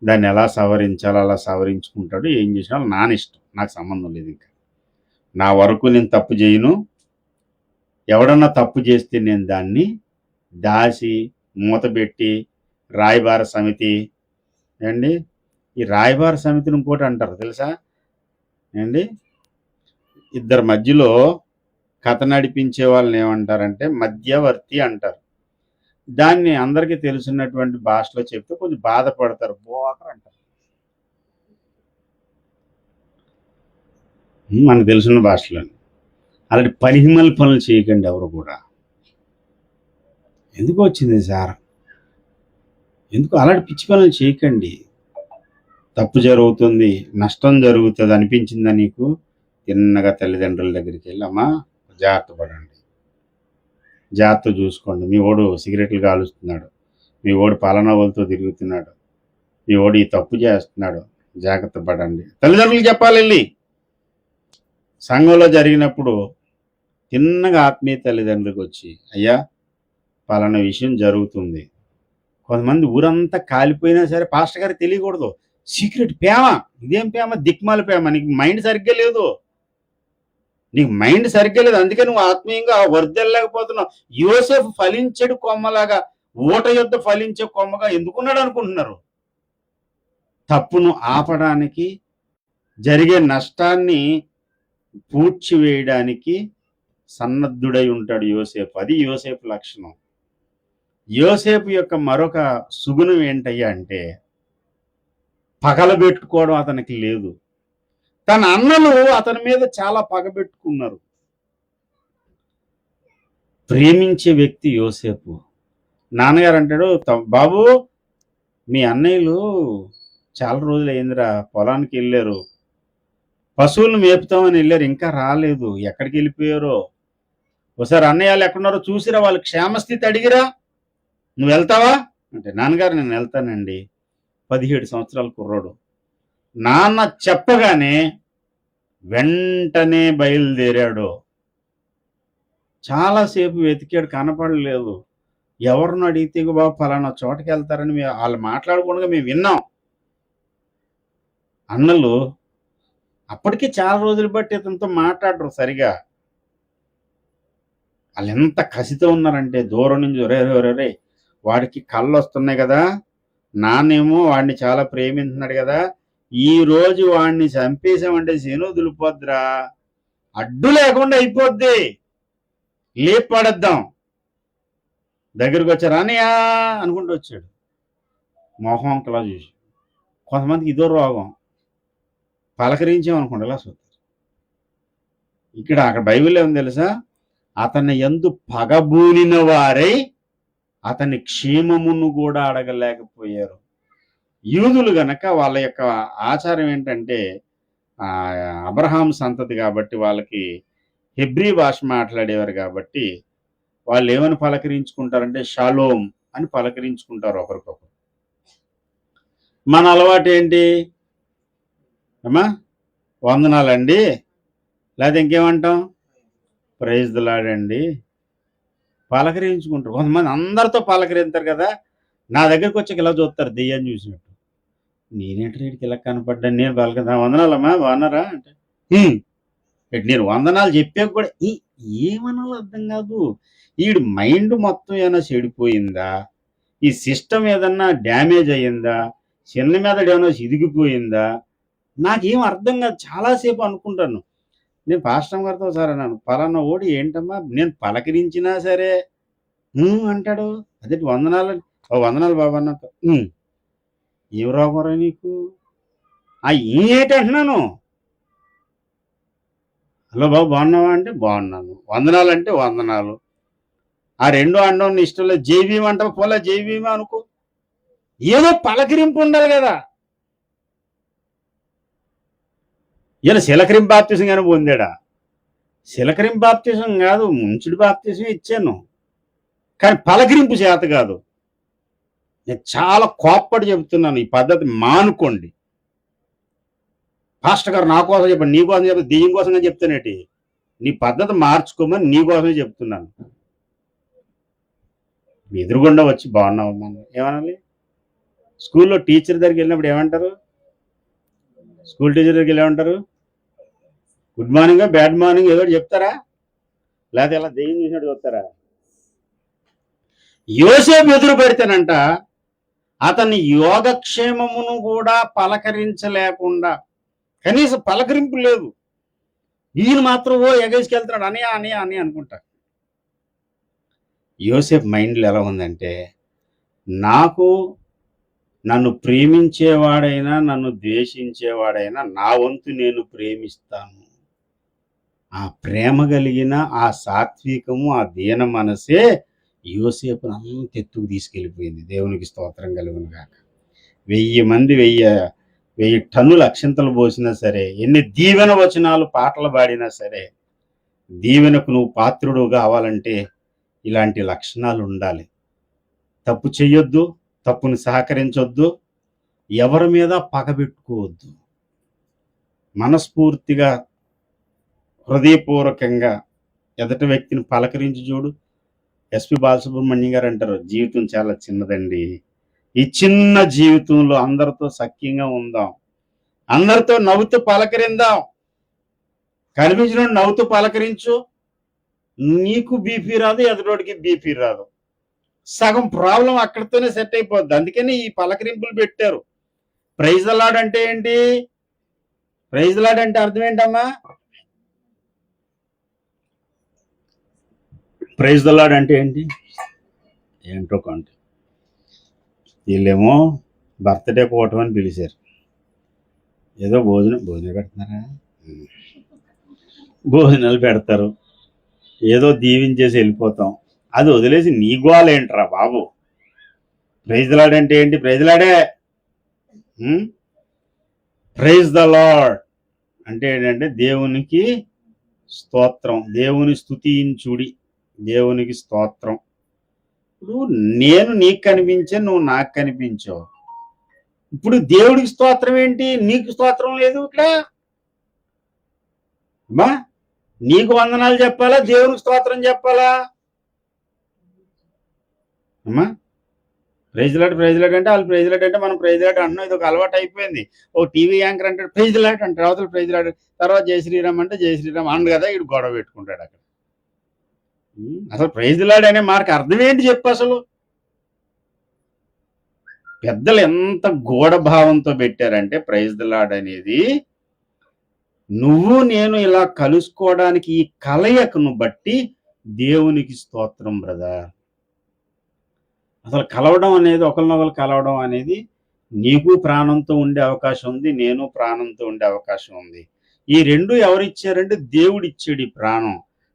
దాన్ని ఎలా సవరించాలో అలా సవరించుకుంటాడు. ఏం చేసినా వాళ్ళ నాన్న ఇష్టం, నాకు సంబంధం లేదు. ఇంకా నా వరకు నేను తప్పు చేయను, ఎవడన్నా తప్పు చేస్తే నేను దాన్ని దాచి మూతపెట్టి రాయబార సమితి అండి. ఈ రాయబార సమితిని ఇంకోటి అంటారు తెలుసా అండి? ఇద్దరు మధ్యలో కథ నడిపించే వాళ్ళని ఏమంటారంటే మధ్యవర్తి అంటారు. దాన్ని అందరికీ తెలుసున్నటువంటి భాషలో చెప్తే కొంచెం బాధపడతారు, బోకర్ అంటారు. మనకు తెలుసున్న భాషలో. అలాంటి పనిహిమల పనులు చేయకండి ఎవరు కూడా. ఎందుకు వచ్చింది సార్, ఎందుకు అలాంటి పిచ్చి పనులు చేయకండి. తప్పు జరుగుతుంది, నష్టం జరుగుతుంది అనిపించిందా నీకు? తిన్నగా తల్లిదండ్రుల దగ్గరికి వెళ్ళి, అమ్మా జాగ్రత్త పడండి, జాగ్రత్త చూసుకోండి, మీ ఓడు సిగరెట్లు కాలుస్తున్నాడు, మీ ఓడు పాలనవలతో తిరుగుతున్నాడు, మీ ఓడు ఈ తప్పు చేస్తున్నాడు, జాగ్రత్త పడండి. తల్లిదండ్రులు చెప్పాలి. వెళ్ళి సంఘంలో జరిగినప్పుడు తిన్నగా ఆత్మీయ తల్లిదండ్రులకు వచ్చి, అయ్యా పలానా విషయం జరుగుతుంది. కొంతమంది ఊరంతా కాలిపోయినా సరే పాస్టర్ గారికి తెలియకూడదు, సీక్రెట్ ప్రేమ. ఇదేం ప్రేమ? దిక్మాల ప్రేమ. నీకు మైండ్ సరిగ్గా లేదు. అందుకే నువ్వు ఆత్మీయంగా వర్ధిల్లలేకపోతున్నావు. యోసేపు ఫలించడు కొమ్మలాగా, ఊట యొద్ద ఫలించే కొమ్మగా ఎందుకున్నాడు అనుకుంటున్నారు? తప్పును ఆపడానికి, జరిగే నష్టాన్ని పూడ్చివేయడానికి సన్నద్ధుడై ఉంటాడు యోసేపు. అది యోసేపు లక్షణం. యోసేపు యొక్క మరొక సుగుణం ఏంటయ్యా అంటే, పగలబెట్టుకోవడం అతనికి లేదు. తన అన్నలు అతని మీద చాలా పగబెట్టుకున్నారు. ప్రేమించే వ్యక్తి యోసేపు. నాన్నగారు అంటాడు, బాబు మీ అన్నయ్యలు చాలా రోజులు అయిందిరా, పొలానికి వెళ్ళారు, పశువులను మేపుతామని వెళ్ళారు, ఇంకా రాలేదు, ఎక్కడికి వెళ్ళిపోయారో, ఒకసారి అన్నయ్యలు ఎక్కడున్నారో చూసిరా, వాళ్ళ క్షేమస్థితి అడిగిరా, నువ్వు వెళ్తావా అంటే, నాన్నగారు నేను వెళ్తానండి. 17 సంవత్సరాల కుర్రాడు. నాన్న చెప్పగానే వెంటనే బయలుదేరాడు. చాలాసేపు వెతికాడు, కనపడలేదు. ఎవరిని అడిగితే బాబు ఫలానా చోటకి వెళ్తారని వాళ్ళు మాట్లాడుకోవడంగా మేము విన్నాం. అన్నలు అప్పటికి చాలా రోజులు బట్టి ఇతనితో మాట్లాడరు సరిగా. వాళ్ళు ఎంత కసితో ఉన్నారంటే, దూరం నుంచి రే వాడికి కళ్ళు వస్తున్నాయి కదా, నాన్నేమో వాడిని చాలా ప్రేమించున్నాడు కదా, ఈ రోజు వాడిని చంపేసామంటే శను దులిపోద్దిరా, అడ్డు లేకుండా అయిపోద్ది, లేపు పడేద్దాం. దగ్గరికి వచ్చారు, అన్నయ్య అనుకుంటూ వచ్చాడు. మొహం కలా చూసి, కొంతమందికి ఇదో రోగం, పలకరించామనుకోండి ఇలా చూస్తారు. అక్కడ బైబిల్లో ఏమని తెలుసా? అతన్ని ఎందు పగబూనిన వారై అతని క్షేమమును కూడా అడగలేకపోయారు. యూదులు గనక వాళ్ళ యొక్క ఆచారం ఏంటంటే, అబ్రహాం సంతతి కాబట్టి వాళ్ళకి హెబ్రీ భాష మాట్లాడేవారు కాబట్టి వాళ్ళు ఏమని పలకరించుకుంటారంటే షాలోమ్ అని పలకరించుకుంటారు ఒకరికొకరు. మన అలవాటు ఏంటి అమ్మా? వందనాలండి, లేదా ఇంకేమంటాం, ప్రైజ్ ది లార్డ్ అండి, పలకరించుకుంటారు. కొంతమంది అందరితో పలకరింతారు కదా, నా దగ్గరికి వచ్చి ఇలా చూస్తారు దెయ్యాన్ని చూసినట్టు. నేనేంటి వీడికి ఇలా కనపడ్డాను, నేను పలకదా, వందనాలమ్మా బాగున్నారా అంటే, నేను వందనాలు చెప్పాక కూడా ఏమనాలో అర్థం కాదు. వీడి మైండ్ మొత్తం ఏమైనా చెడిపోయిందా, ఈ సిస్టమ్ ఏదన్నా డ్యామేజ్ అయ్యిందా, చిన్న మీద ఏమైనా ఇదిగిపోయిందా, నాకేం అర్థం కాదు. చాలాసేపు అనుకుంటాను. నేను పాస్టర్ గారితో సార్ అన్నాను, పలానా ఓడి ఏంటమ్మా, నేను పలకరించినా సరే అంటాడు, అదే వందనాలు, వందనాలు బాబా అన్నాక, ఏం రోగరా నీకు, ఏంటి అంటున్నాను, హలో బాబు బాగున్నావా అంటే బాగున్నాను, వందనాలు అంటే వందనాలు. ఆ రెండు అండం ఇష్టం లేదు, జైవీం అంటావు, పోలే జైవీమే అనుకో, ఏదో పలకరింపు ఉండాలి కదా. ఇలా శిలకరింపు బాప్తిసం కానీ పొందాడా? శిలకరింపు బాప్తిసం కాదు, ముంచుడు బాప్తిసం ఇచ్చాను, కానీ పలకరింపు చేత కాదు. నేను చాలా కోప్పడి చెబుతున్నాను, ఈ పద్ధతి మానుకోండి. పాస్టర్ గారు నా కోసం చెప్పండి, నీ కోసం చెప్పండి, దెయ్యం కోసంగా చెప్తానేటి, నీ పద్ధతి మార్చుకోమని నీ కోసమే చెప్తున్నాను. ఎదురుగుండా వచ్చి బాగున్నావమ్మా ఏమనాలి? స్కూల్లో టీచర్ దగ్గరికి వెళ్ళినప్పుడు ఏమంటారు? స్కూల్ టీచర్ దగ్గరికి ఏమంటారు? గుడ్ మార్నింగ్, బ్యాడ్ మార్నింగ్ ఏదో చెప్తారా, లేకపోతే ఇలా దెయ్యం చూసినట్టు చెప్తారా? యోసేపు ఎదురు పెడితేనంట అతని యోగక్షేమమును కూడా పలకరించలేకుండా, కనీసం పలకరింపు లేదు. ఈయన మాత్రం ఎగేసుకెళ్తున్నాడు, అని అని అని అనుకుంటా. యోసేపు మైండ్లో ఎలా ఉందంటే, నన్ను ప్రేమించేవాడైనా నన్ను ద్వేషించేవాడైనా నా వంతు నేను ప్రేమిస్తాను. ఆ ప్రేమ కలిగిన ఆ సాత్వికము, ఆ దీన మనసే యోసేపును అంత ఎత్తుకు తీసుకెళ్ళిపోయింది. దేవునికి స్తోత్రం కలుగును గాక. 1000 మంది 1000 టన్నుల అక్షంతలు పోసినా సరే, ఎన్ని దీవెన వచనాలు పాటలు పాడినా సరే, దీవెనకు నువ్వు పాత్రుడు కావాలంటే ఇలాంటి లక్షణాలు ఉండాలి. తప్పు చెయ్యొద్దు, తప్పుని సహకరించొద్దు, ఎవరి మీద పగబెట్టుకోవద్దు. మనస్ఫూర్తిగా హృదయపూర్వకంగా ఎదుటి వ్యక్తిని పలకరించి చూడు. ఎస్పి బాలసుబ్రహ్మణ్యం గారు అంటారు, జీవితం చాలా చిన్నదండి, ఈ చిన్న జీవితంలో అందరితో సఖ్యంగా ఉందాం, అందరితో నవ్వుతూ పలకరిందాం. కనిపించిన నవ్వుతూ పలకరించు, నీకు బీపీ రాదు, ఎదుటోడికి బీపీ రాదు. సగం ప్రాబ్లం అక్కడితోనే సెట్ అయిపోద్ది. అందుకని ఈ పలకరింపులు పెట్టారు. ప్రైజ్ ద లార్డ్ అంటే ఏంటి? ప్రైజ్ ద లార్డ్ అంటే అర్థం ఏంటమ్మా? ప్రైజ్ ద లార్డ్ అంటే ఏంటి? ఏంటో కొంట వీళ్ళేమో బర్త్డే పోవటం అని పిలిచారు. ఏదో భోజనం పెడుతున్నారా? భోజనాలు పెడతారు, ఏదో దీవించేసి వెళ్ళిపోతాం. అది వదిలేసి నీ గోలేంట్రా బాబు? ప్రైజ్ ద లార్డ్ అంటే ఏంటి? ప్రైజ్ లాడే ప్రైజ్ ద లార్డ్ అంటే ఏంటంటే దేవునికి స్తోత్రం, దేవుని స్తుతించుడి, దేవునికి స్తోత్రం. ఇప్పుడు నేను నీకు కనిపించాను, నువ్వు నాకు కనిపించావు. ఇప్పుడు దేవుడికి స్తోత్రం ఏంటి? నీకు స్తోత్రం లేదు ఇక్కడ. అమ్మా, నీకు వందనాలు చెప్పాలా, దేవునికి స్తోత్రం చెప్పాలా? అమ్మా, ప్రైజ్ లాట్ అంటే వాళ్ళు ప్రైజ్ లాట్ అంటే మనం ప్రైజ్ లాట్ అంటున్నాం. ఇది ఒక అలవాటు అయిపోయింది. ఓ టీవీ యాంకర్ అంటే ప్రైజ్ లాట్ అంటారు, అవతల ప్రైజ్ లాట్, తర్వాత జై శ్రీరామ్ అంటే జై శ్రీరామ్ అండు కదా, ఇటు గొడవ పెట్టుకుంటాడు అక్కడ. అసలు ప్రైజ్ లాట్ అనే మార్క్ అర్థం ఏంటి చెప్పు అసలు? పెద్దలు ఎంత గూఢభావంతో పెట్టారంటే ప్రైజ్ ద లార్డ్ అనేది నువ్వు నేను ఇలా కలుసుకోవడానికి ఈ కలయికను బట్టి దేవునికి స్తోత్రం బ్రదర్. అసలు కలవడం అనేది, ఒకరినొకరు కలవడం అనేది నీకు ప్రాణంతో ఉండే అవకాశం ఉంది, నేను ప్రాణంతో ఉండే అవకాశం ఉంది. ఈ రెండు ఎవరు ఇచ్చారంటే దేవుడు ఇచ్చాడు ఈ ప్రాణం.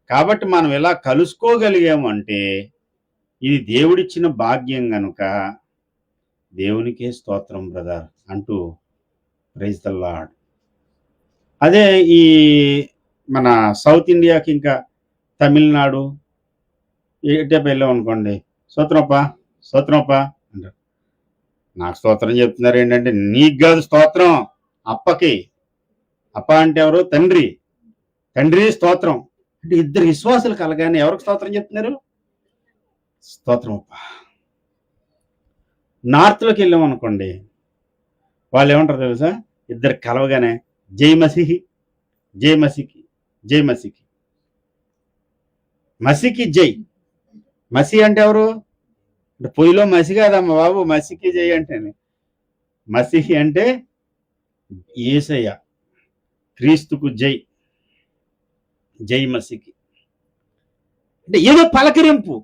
కాబట్టి మనం ఇలా కలుసుకోగలిగామంటే ఇది దేవుడిచ్చిన భాగ్యం కనుక దేవునికే స్తోత్రం బ్రదర్ అంటూ ప్రైజ్ ద లార్డ్. అదే ఈ మన సౌత్ ఇండియాకి ఇంకా తమిళనాడు ఏటే వెళ్ళాం అనుకోండి, స్తోత్రమప్ప అంటారు. నాకు స్తోత్రం చెప్తున్నారు ఏంటంటే, నీకు కాదు స్తోత్రం, అప్పకి. అప్ప అంటే ఎవరు? తండ్రి స్తోత్రం అంటే ఇద్దరు విశ్వాసులు కలగానే ఎవరికి స్తోత్రం చెప్తున్నారు? స్తోత్రం అప్ప. నార్త్లోకి వెళ్ళాం అనుకోండి, వాళ్ళు ఏమంటారు తెలుసా? ఇద్దరు కలవగానే జై మసీహి, జై మసీకి, జై మసీకి, మసీకి జై. మసీ అంటే ఎవరు? అంటే పొయ్యిలో మసి కాదమ్మా బాబు, మసీకి జై అంటే. మసీహి అంటే యేసయ్య, క్రీస్తుకు జై, జై మసీకి అంటే ఏదో పలకరింపు.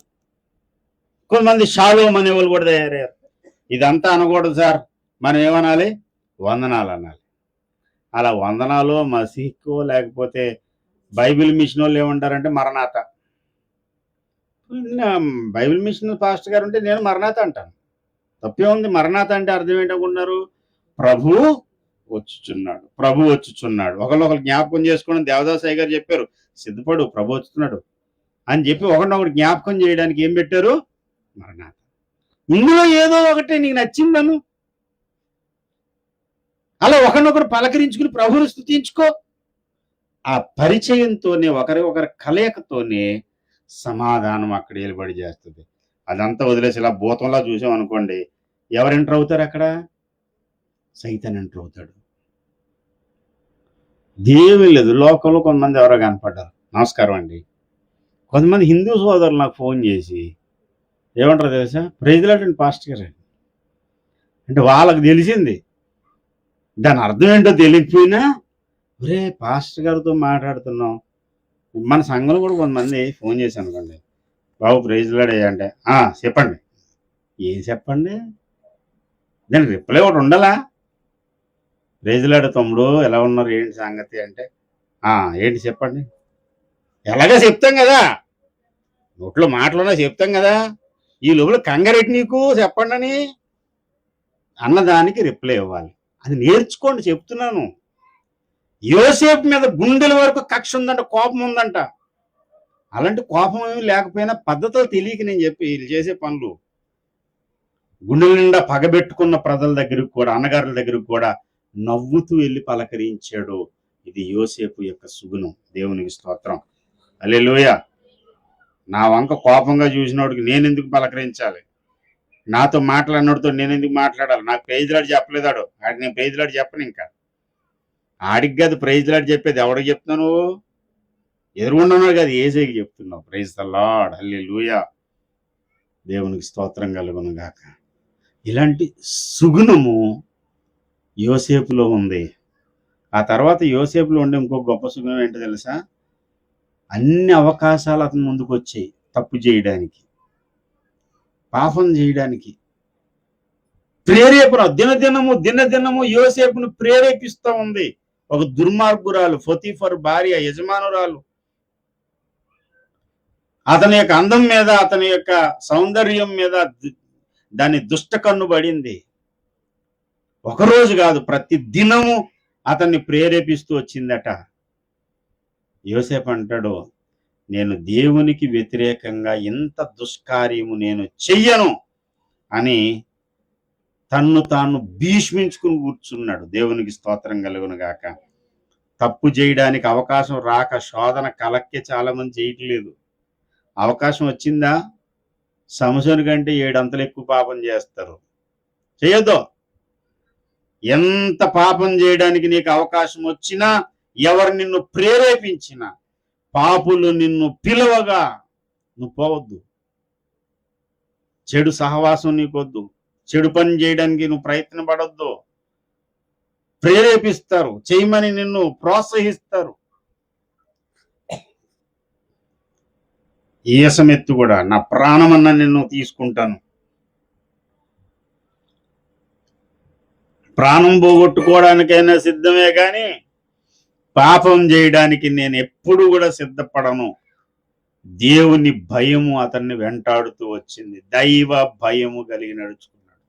కొంతమంది షాలోమ్ అనే వాళ్ళు కూడా తయారయ్యారు. ఇదంతా అనకూడదు సార్, మనం ఏమనాలి? వందనాలు అనాలి. అలా వందనాలు మసీహ్కో లేకపోతే బైబిల్ మిషన్ వాళ్ళు ఏమంటారంటే మరణాత. బైబిల్ మిషన్ పాస్టర్ గారు ఉంటే నేను మరణాత అంటాను, తప్పే ఉంది. మరణాత అంటే అర్థం ఏంటనుకుంటున్నారు? ప్రభు వచ్చుచున్నాడు. ఒకళ్ళు జ్ఞాపకం చేసుకోవడం దేవదాసయ్య గారు చెప్పారు, సిద్ధపడు ప్రభు వచ్చుతున్నాడు అని చెప్పి ఒకరినొకరు జ్ఞాపకం చేయడానికి ఏం పెట్టారు? మరణాత. ఇందులో ఏదో ఒకటి నీకు నచ్చిందను, అలా ఒకరినొకరు పలకరించుకుని ప్రభువుని స్తుతించుకో. ఆ పరిచయంతోనే, ఒకరి కలయికతోనే సమాధానం అక్కడ ఏలుబడి చేస్తుంది. అదంతా వదిలేసి ఇలా భూతంలా చూసాం అనుకోండి, ఎవరు ఎంటర్ అవుతారు అక్కడ? సైతాన్ ఎంటర్ అవుతాడు. దేవుని లేదు. లోకంలో కొంతమంది ఎవరో కనపడ్డారు, నమస్కారం అండి. కొంతమంది హిందూ సోదరులు నాకు ఫోన్ చేసి ఏమంటారు తెలుసా? ప్రైజ్ లార్డ్ అండి పాస్టర్ గారు అంటే వాళ్ళకి తెలిసింది. దాని అర్థం ఏంటో తెలియకపోయినా, ఒరే పాస్టర్ గారితో మాట్లాడుతున్నాం. మన సంఘంలో కూడా కొంతమంది ఫోన్ చేసి అనుకోండి, బాబు ప్రైజ్ లార్డ్ అంటే చెప్పండి. ఏం చెప్పండి? దానికి రిప్లై ఒకటి ఉండాలా? ప్రైజ్ లార్డ్ తమ్ముడు ఎలా ఉన్నారు, ఏంటి సంగతి అంటే ఏంటి చెప్పండి. ఎలాగా చెప్తాం కదా, నోట్లో మాటలున్నా చెప్తాం కదా. ఈ లోపల కంగారెట్టి నీకు చెప్పండి అని అన్నదానికి రిప్లై ఇవ్వాలి. అది నేర్చుకోండి, చెప్తున్నాను. యోసేపు మీద గుండెల వరకు కక్ష ఉందంట, కోపం ఉందంట. అలాంటి కోపం ఏమి లేకపోయినా పద్ధతులు తెలియక నేను చెప్పి వీళ్ళు చేసే పనులు, గుండెల నిండా పగబెట్టుకున్న ప్రజల దగ్గరికి కూడా, అన్నగారుల దగ్గరికి కూడా నవ్వుతూ వెళ్ళి పలకరించాడు. ఇది యోసేపు యొక్క సుగుణం. దేవునికి స్తోత్రం. హల్లెలూయా. నా వంక కోపంగా చూసినోడికి నేను ఎందుకు పలకరించాలి? నాతో మాట్లాడినోడితో నేను ఎందుకు మాట్లాడాలి? నాకు ప్రైజ్ లాడ్ చెప్పలేదాడు, ఆడికి నేను ప్రైజ్ లాడ్ చెప్పను. ఇంకా ఆడికి కాదు ప్రైజ్ లాడ్ చెప్పేది, ఎవడికి చెప్తున్నావు నువ్వు? ఎదురుగుండున్నాడు కదా, ఏసైకి చెప్తున్నావు. ప్రైజ్ ద లార్డ్, హల్లెలూయా, దేవునికి స్తోత్రం కలుగును గాక. ఇలాంటి సుగుణము యోసేపులో ఉంది. ఆ తర్వాత యోసేపులో ఉండే ఇంకో గొప్ప సుగుణం ఏంటో తెలుసా? అన్ని అవకాశాలు అతని ముందుకు వచ్చాయి తప్పు చేయడానికి, పాపం చేయడానికి. ప్రేరేపణ దినదినము యోసేపును ప్రేరేపిస్తూ ఉంది. ఒక దుర్మార్గురాలు పొతీఫరు భార్య, యజమానురాలు, అతని యొక్క అందం మీద, అతని యొక్క సౌందర్యం మీద దాని దుష్ట కన్ను పడింది. ఒకరోజు కాదు, ప్రతి దినము అతన్ని ప్రేరేపిస్తూ వచ్చిందట. యోసేపు అంటాడు, నేను దేవునికి వ్యతిరేకంగా ఇంత దుష్కార్యము నేను చెయ్యను అని తన్ను తాను భీష్మించుకుని కూర్చున్నాడు. దేవునికి స్తోత్రం కలుగును గాక. తప్పు చేయడానికి అవకాశం రాక శోధన కలక్కే చాలా మంది చేయట్లేదు. అవకాశం వచ్చిందా, సంవత్సరం కంటే 7 అంతలు ఎక్కువ పాపం చేస్తారు. చేయొద్దు. ఎంత పాపం చేయడానికి నీకు అవకాశం వచ్చినా, ఎవరు నిన్ను ప్రేరేపించినా, పాపులు నిన్ను పిలవగా నువ్వు పోవద్దు. చెడు సహవాసం నీకొద్దు. చెడు పని చేయడానికి నువ్వు ప్రయత్నపడొద్దు. ప్రేరేపిస్తారు, చేయమని నిన్ను ప్రోత్సహిస్తారు. ఏసమెత్తు కూడా, నా ప్రాణమన్నా నిన్ను తీసుకుంటాను, ప్రాణం పోగొట్టుకోవడానికైనా సిద్ధమే కానీ పాపం చేయడానికి నేను ఎప్పుడు కూడా సిద్ధపడను. దేవుని భయము అతన్ని వెంటాడుతూ వచ్చింది. దైవ భయము కలిగి నడుచుకున్నాడు.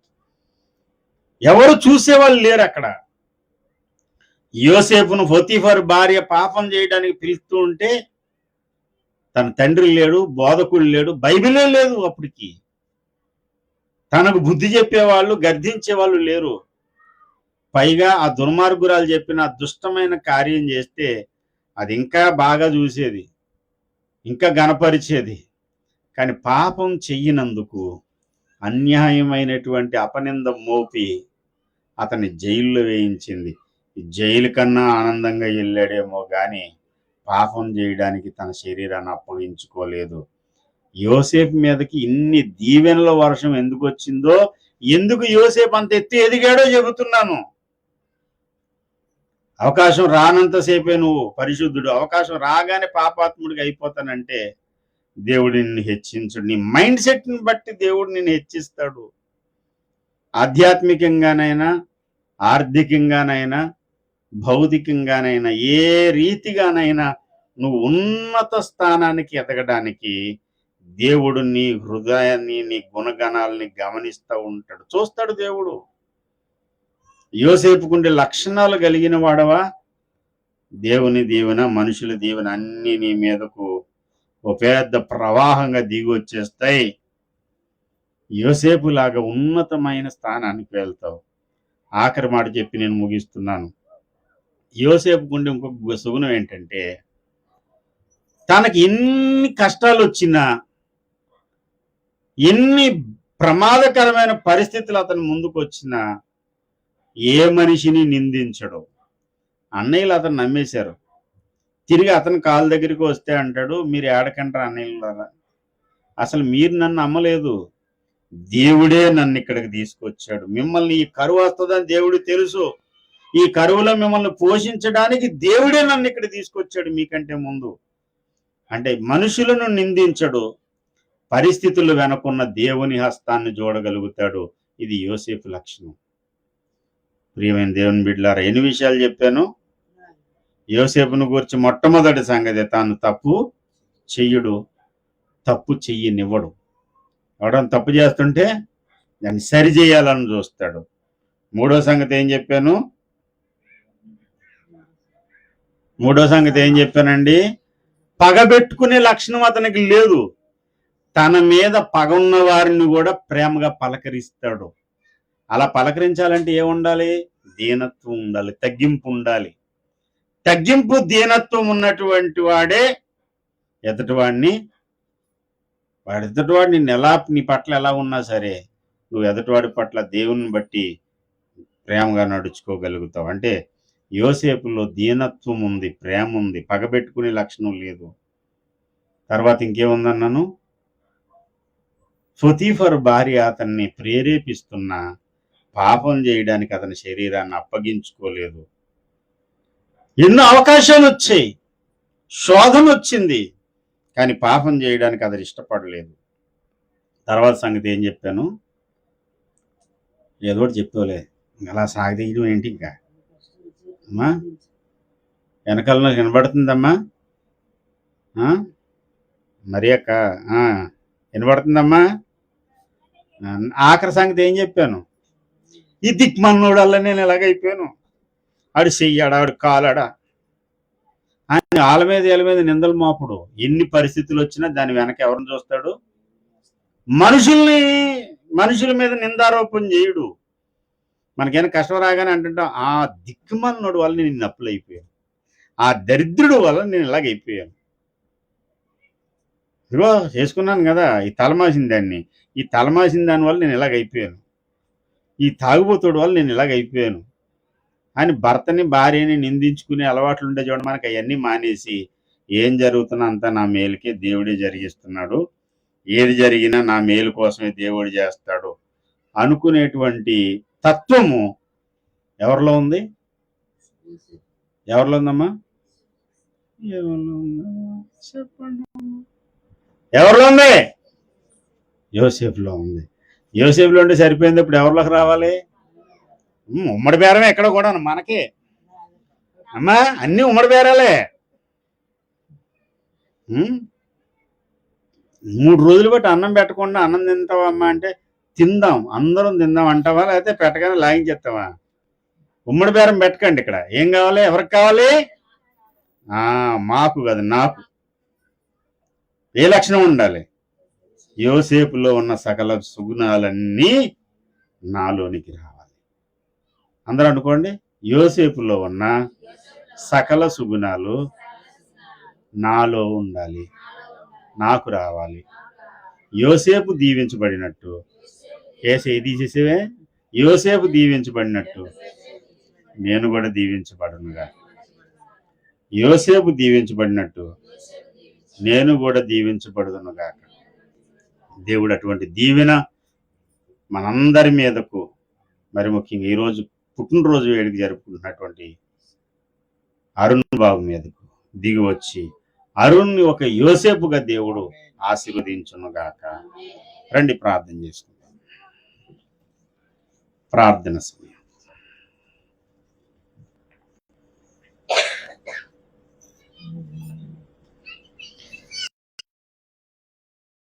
ఎవరు చూసేవాళ్ళు లేరు అక్కడ. యోసేపును పొతీఫర్ భార్య పాపం చేయడానికి పిలుస్తూ ఉంటే తన తండ్రి లేడు, బోధకుడు లేడు, బైబిలే లేదు అప్పటికి. తనకు బుద్ధి చెప్పేవాళ్ళు, గర్దించేవాళ్ళు లేరు. పైగా ఆ దుర్మార్గురాలు చెప్పిన దుష్టమైన కార్యం చేస్తే అది ఇంకా బాగా చూసేది, ఇంకా గణపరిచేది. కానీ పాపం చెయ్యినందుకు అన్యాయమైనటువంటి అపనింద మోపి అతన్ని జైల్లో వేయించింది. జైలు కన్నా ఆనందంగా వెళ్ళాడేమో కానీ పాపం చేయడానికి తన శరీరాన్ని అప్పగించుకోలేదు. యోసేపు మీదకి ఇన్ని దీవెనల వర్షం ఎందుకు వచ్చిందో, ఎందుకు యోసేపు అంత ఎత్తు ఎదిగాడో చెబుతున్నాను. అవకాశం రానంతసేపే నువ్వు పరిశుద్ధుడు, అవకాశం రాగానే పాపాత్ముడికి అయిపోతానంటే దేవుడు నిన్ను హెచ్చించడు. నీ మైండ్ సెట్ని బట్టి దేవుడు నిన్ను హెచ్చిస్తాడు. ఆధ్యాత్మికంగానైనా, ఆర్థికంగానైనా, భౌతికంగానైనా, ఏ రీతిగానైనా నువ్వు ఉన్నత స్థానానికి ఎదగడానికి దేవుడు నీ హృదయాన్ని, నీ గుణగణాలని గమనిస్తూ ఉంటాడు, చూస్తాడు దేవుడు. యోసేపుకుండే లక్షణాలు కలిగిన వాడవా, దేవుని దీవెన, మనుషుల దీవెన అన్ని నీ మీదకు ఓ పెద్ద ప్రవాహంగా దిగి వచ్చేస్తాయి. యోసేపు లాగా ఉన్నతమైన స్థానానికి వెళ్తావు. ఆఖరి మాట చెప్పి నేను ముగిస్తున్నాను. యోసేపుకుండే ఇంకొక సుగుణం ఏంటంటే, తనకి ఎన్ని కష్టాలు వచ్చినా, ఎన్ని ప్రమాదకరమైన పరిస్థితులు అతని ముందుకు వచ్చినా ఏ మనిషిని నిందించడు. అన్నయ్యలు అతను నమ్మేశారు. తిరిగి అతను కాళ్ళ దగ్గరికి వస్తే అంటాడు, మీరు ఏడకంటారు అన్నయ్యలారా, అసలు మీరు నన్ను నమ్మలేదు, దేవుడే నన్ను ఇక్కడికి తీసుకొచ్చాడు. మిమ్మల్ని ఈ కరువు వస్తుందని దేవుడు తెలుసు. ఈ కరువులో మిమ్మల్ని పోషించడానికి దేవుడే నన్ను ఇక్కడ తీసుకొచ్చాడు మీకంటే ముందు. అంటే మనుషులను నిందించడు, పరిస్థితులు వెనకున్న దేవుని హస్తాన్ని చూడగలుగుతాడు. ఇది యోసేపు లక్షణం. ప్రియమైన దేవుని బిడ్డలారా, ఎన్ని విషయాలు చెప్పాను. యోసేపును గురించి మొట్టమొదటి సంగతి, తాను తప్పు చెయ్యడు, తప్పు చెయ్యనివ్వడు. ఎవడన్నా తప్పు చేస్తుంటే దాన్ని సరి చేయాలని చూస్తాడు. మూడో సంగతి ఏం చెప్పానండి, పగబెట్టుకునే లక్షణం అతనికి లేదు. తన మీద పగ ఉన్న వారిని కూడా ప్రేమగా పలకరిస్తాడు. అలా పలకరించాలంటే ఏముండాలి? దీనత్వం ఉండాలి, తగ్గింపు ఉండాలి. తగ్గింపు, దీనత్వం ఉన్నటువంటి వాడే ఎదుటివాడిని నిన్ను నీ పట్ల ఎలా ఉన్నా సరే నువ్వు ఎదుటివాడి పట్ల దేవుని బట్టి ప్రేమగా నడుచుకోగలుగుతావు. అంటే యోసేపులో దీనత్వం ఉంది, ప్రేమ ఉంది, పగబెట్టుకునే లక్షణం లేదు. తర్వాత ఇంకేముందన్నాను, పొతీఫరు భార్య అతన్ని ప్రేరేపిస్తున్నా పాపం చేయడానికి అతని శరీరాన్ని అప్పగించుకోలేదు. ఎన్నో అవకాశాలు వచ్చాయి, శోధన వచ్చింది, కానీ పాపం చేయడానికి అతను ఇష్టపడలేదు. తర్వాత సంగతి ఏం చెప్పాను, ఏదో ఒకటి చెప్తావులే, అలా సాగదీయడం ఏంటి ఇంకా అమ్మా, వెనకాల వినబడుతుందమ్మా, మరి అక్క వినబడుతుందమ్మా. ఆఖరి సంగతి ఏం చెప్పాను, ఈ దిక్మన్నోడల్లా నేను ఎలాగైపోయాను, ఆడు చెయ్యాడా, ఆడు కాలాడా అని వీళ్ళ మీద నిందలు మోపుడు. ఎన్ని పరిస్థితులు వచ్చినా దాని వెనక ఎవరిని చూస్తాడు, మనుషుల మీద నిందారోపణ చేయుడు. మనకైనా కష్టం రాగానే అంటుంటాం, ఆ దిక్కుమన్నోడు వల్ల నేను నప్పులు అయిపోయాను, ఆ దరిద్రుడు వల్ల నేను ఇలాగైపోయాను, ఇదిగో చేసుకున్నాను కదా ఈ తలమాసిన దాన్ని, ఈ తలమాసిన దాని వల్ల నేను ఇలాగైపోయాను, ఈ తాగుబోతుడు వల్ల నేను ఇలాగైపోయాను అని భర్తని భార్యని నిందించుకునే అలవాట్లు ఉండే చూడండి. మనకి అవన్నీ మానేసి ఏం జరుగుతున్నా అంతా నా మేలుకే దేవుడే జరిగిస్తున్నాడు, ఏది జరిగినా నా మేలు కోసమే దేవుడు చేస్తాడు అనుకునేటువంటి తత్వము ఎవరిలో ఉంది, ఎవరిలో ఉందమ్మా, చెప్పండి, ఎవరిలో ఉంది, యోసేపులో ఉంది. యోసేపులో ఉంటే సరిపోయింది, ఇప్పుడు ఎవరిలోకి రావాలి, ఉమ్మడి బేరమే ఎక్కడ కూడా మనకే అమ్మా, అన్ని ఉమ్మడి బేరాలే. 3 రోజులు బట్టి అన్నం పెట్టకుండా అన్నం తింటావా అమ్మా అంటే తిందాం, అందరం తిందాం అంటావా, లేకపోతే పెట్టగానే లాగించేస్తావా? ఉమ్మడి బేరం పెట్టకండి. ఇక్కడ ఏం కావాలి, ఎవరికి కావాలి, మాకు కాదు నాకు. ఏ లక్షణం ఉండాలి, యోసేపులో ఉన్న సకల సుగుణాలన్నీ నాలోనికి రావాలి. అందరూ అనుకోండి, యోసేపులో ఉన్న సకల సుగుణాలు నాలో ఉండాలి, నాకు రావాలి. యోసేపు దీవించబడినట్టు, తీసేసేవే, యోసేపు దీవించబడినట్టు నేను కూడా దీవించబడునుగా. యోసేపు దీవించబడినట్టు నేను కూడా దీవించబడుదునుగాక. దేవుడు అటువంటి దీవెన మనందరి మీదకు, మరి ముఖ్యంగా ఈరోజు పుట్టినరోజు వేడుక జరుపుకుంటున్నటువంటి అరుణ్ బాబు మీదకు దిగి వచ్చి అరుణ్ని ఒక యోసేపుగా దేవుడు ఆశీర్వదించునుగాక. రండి ప్రార్థన చేసుకుందాం. ప్రార్థన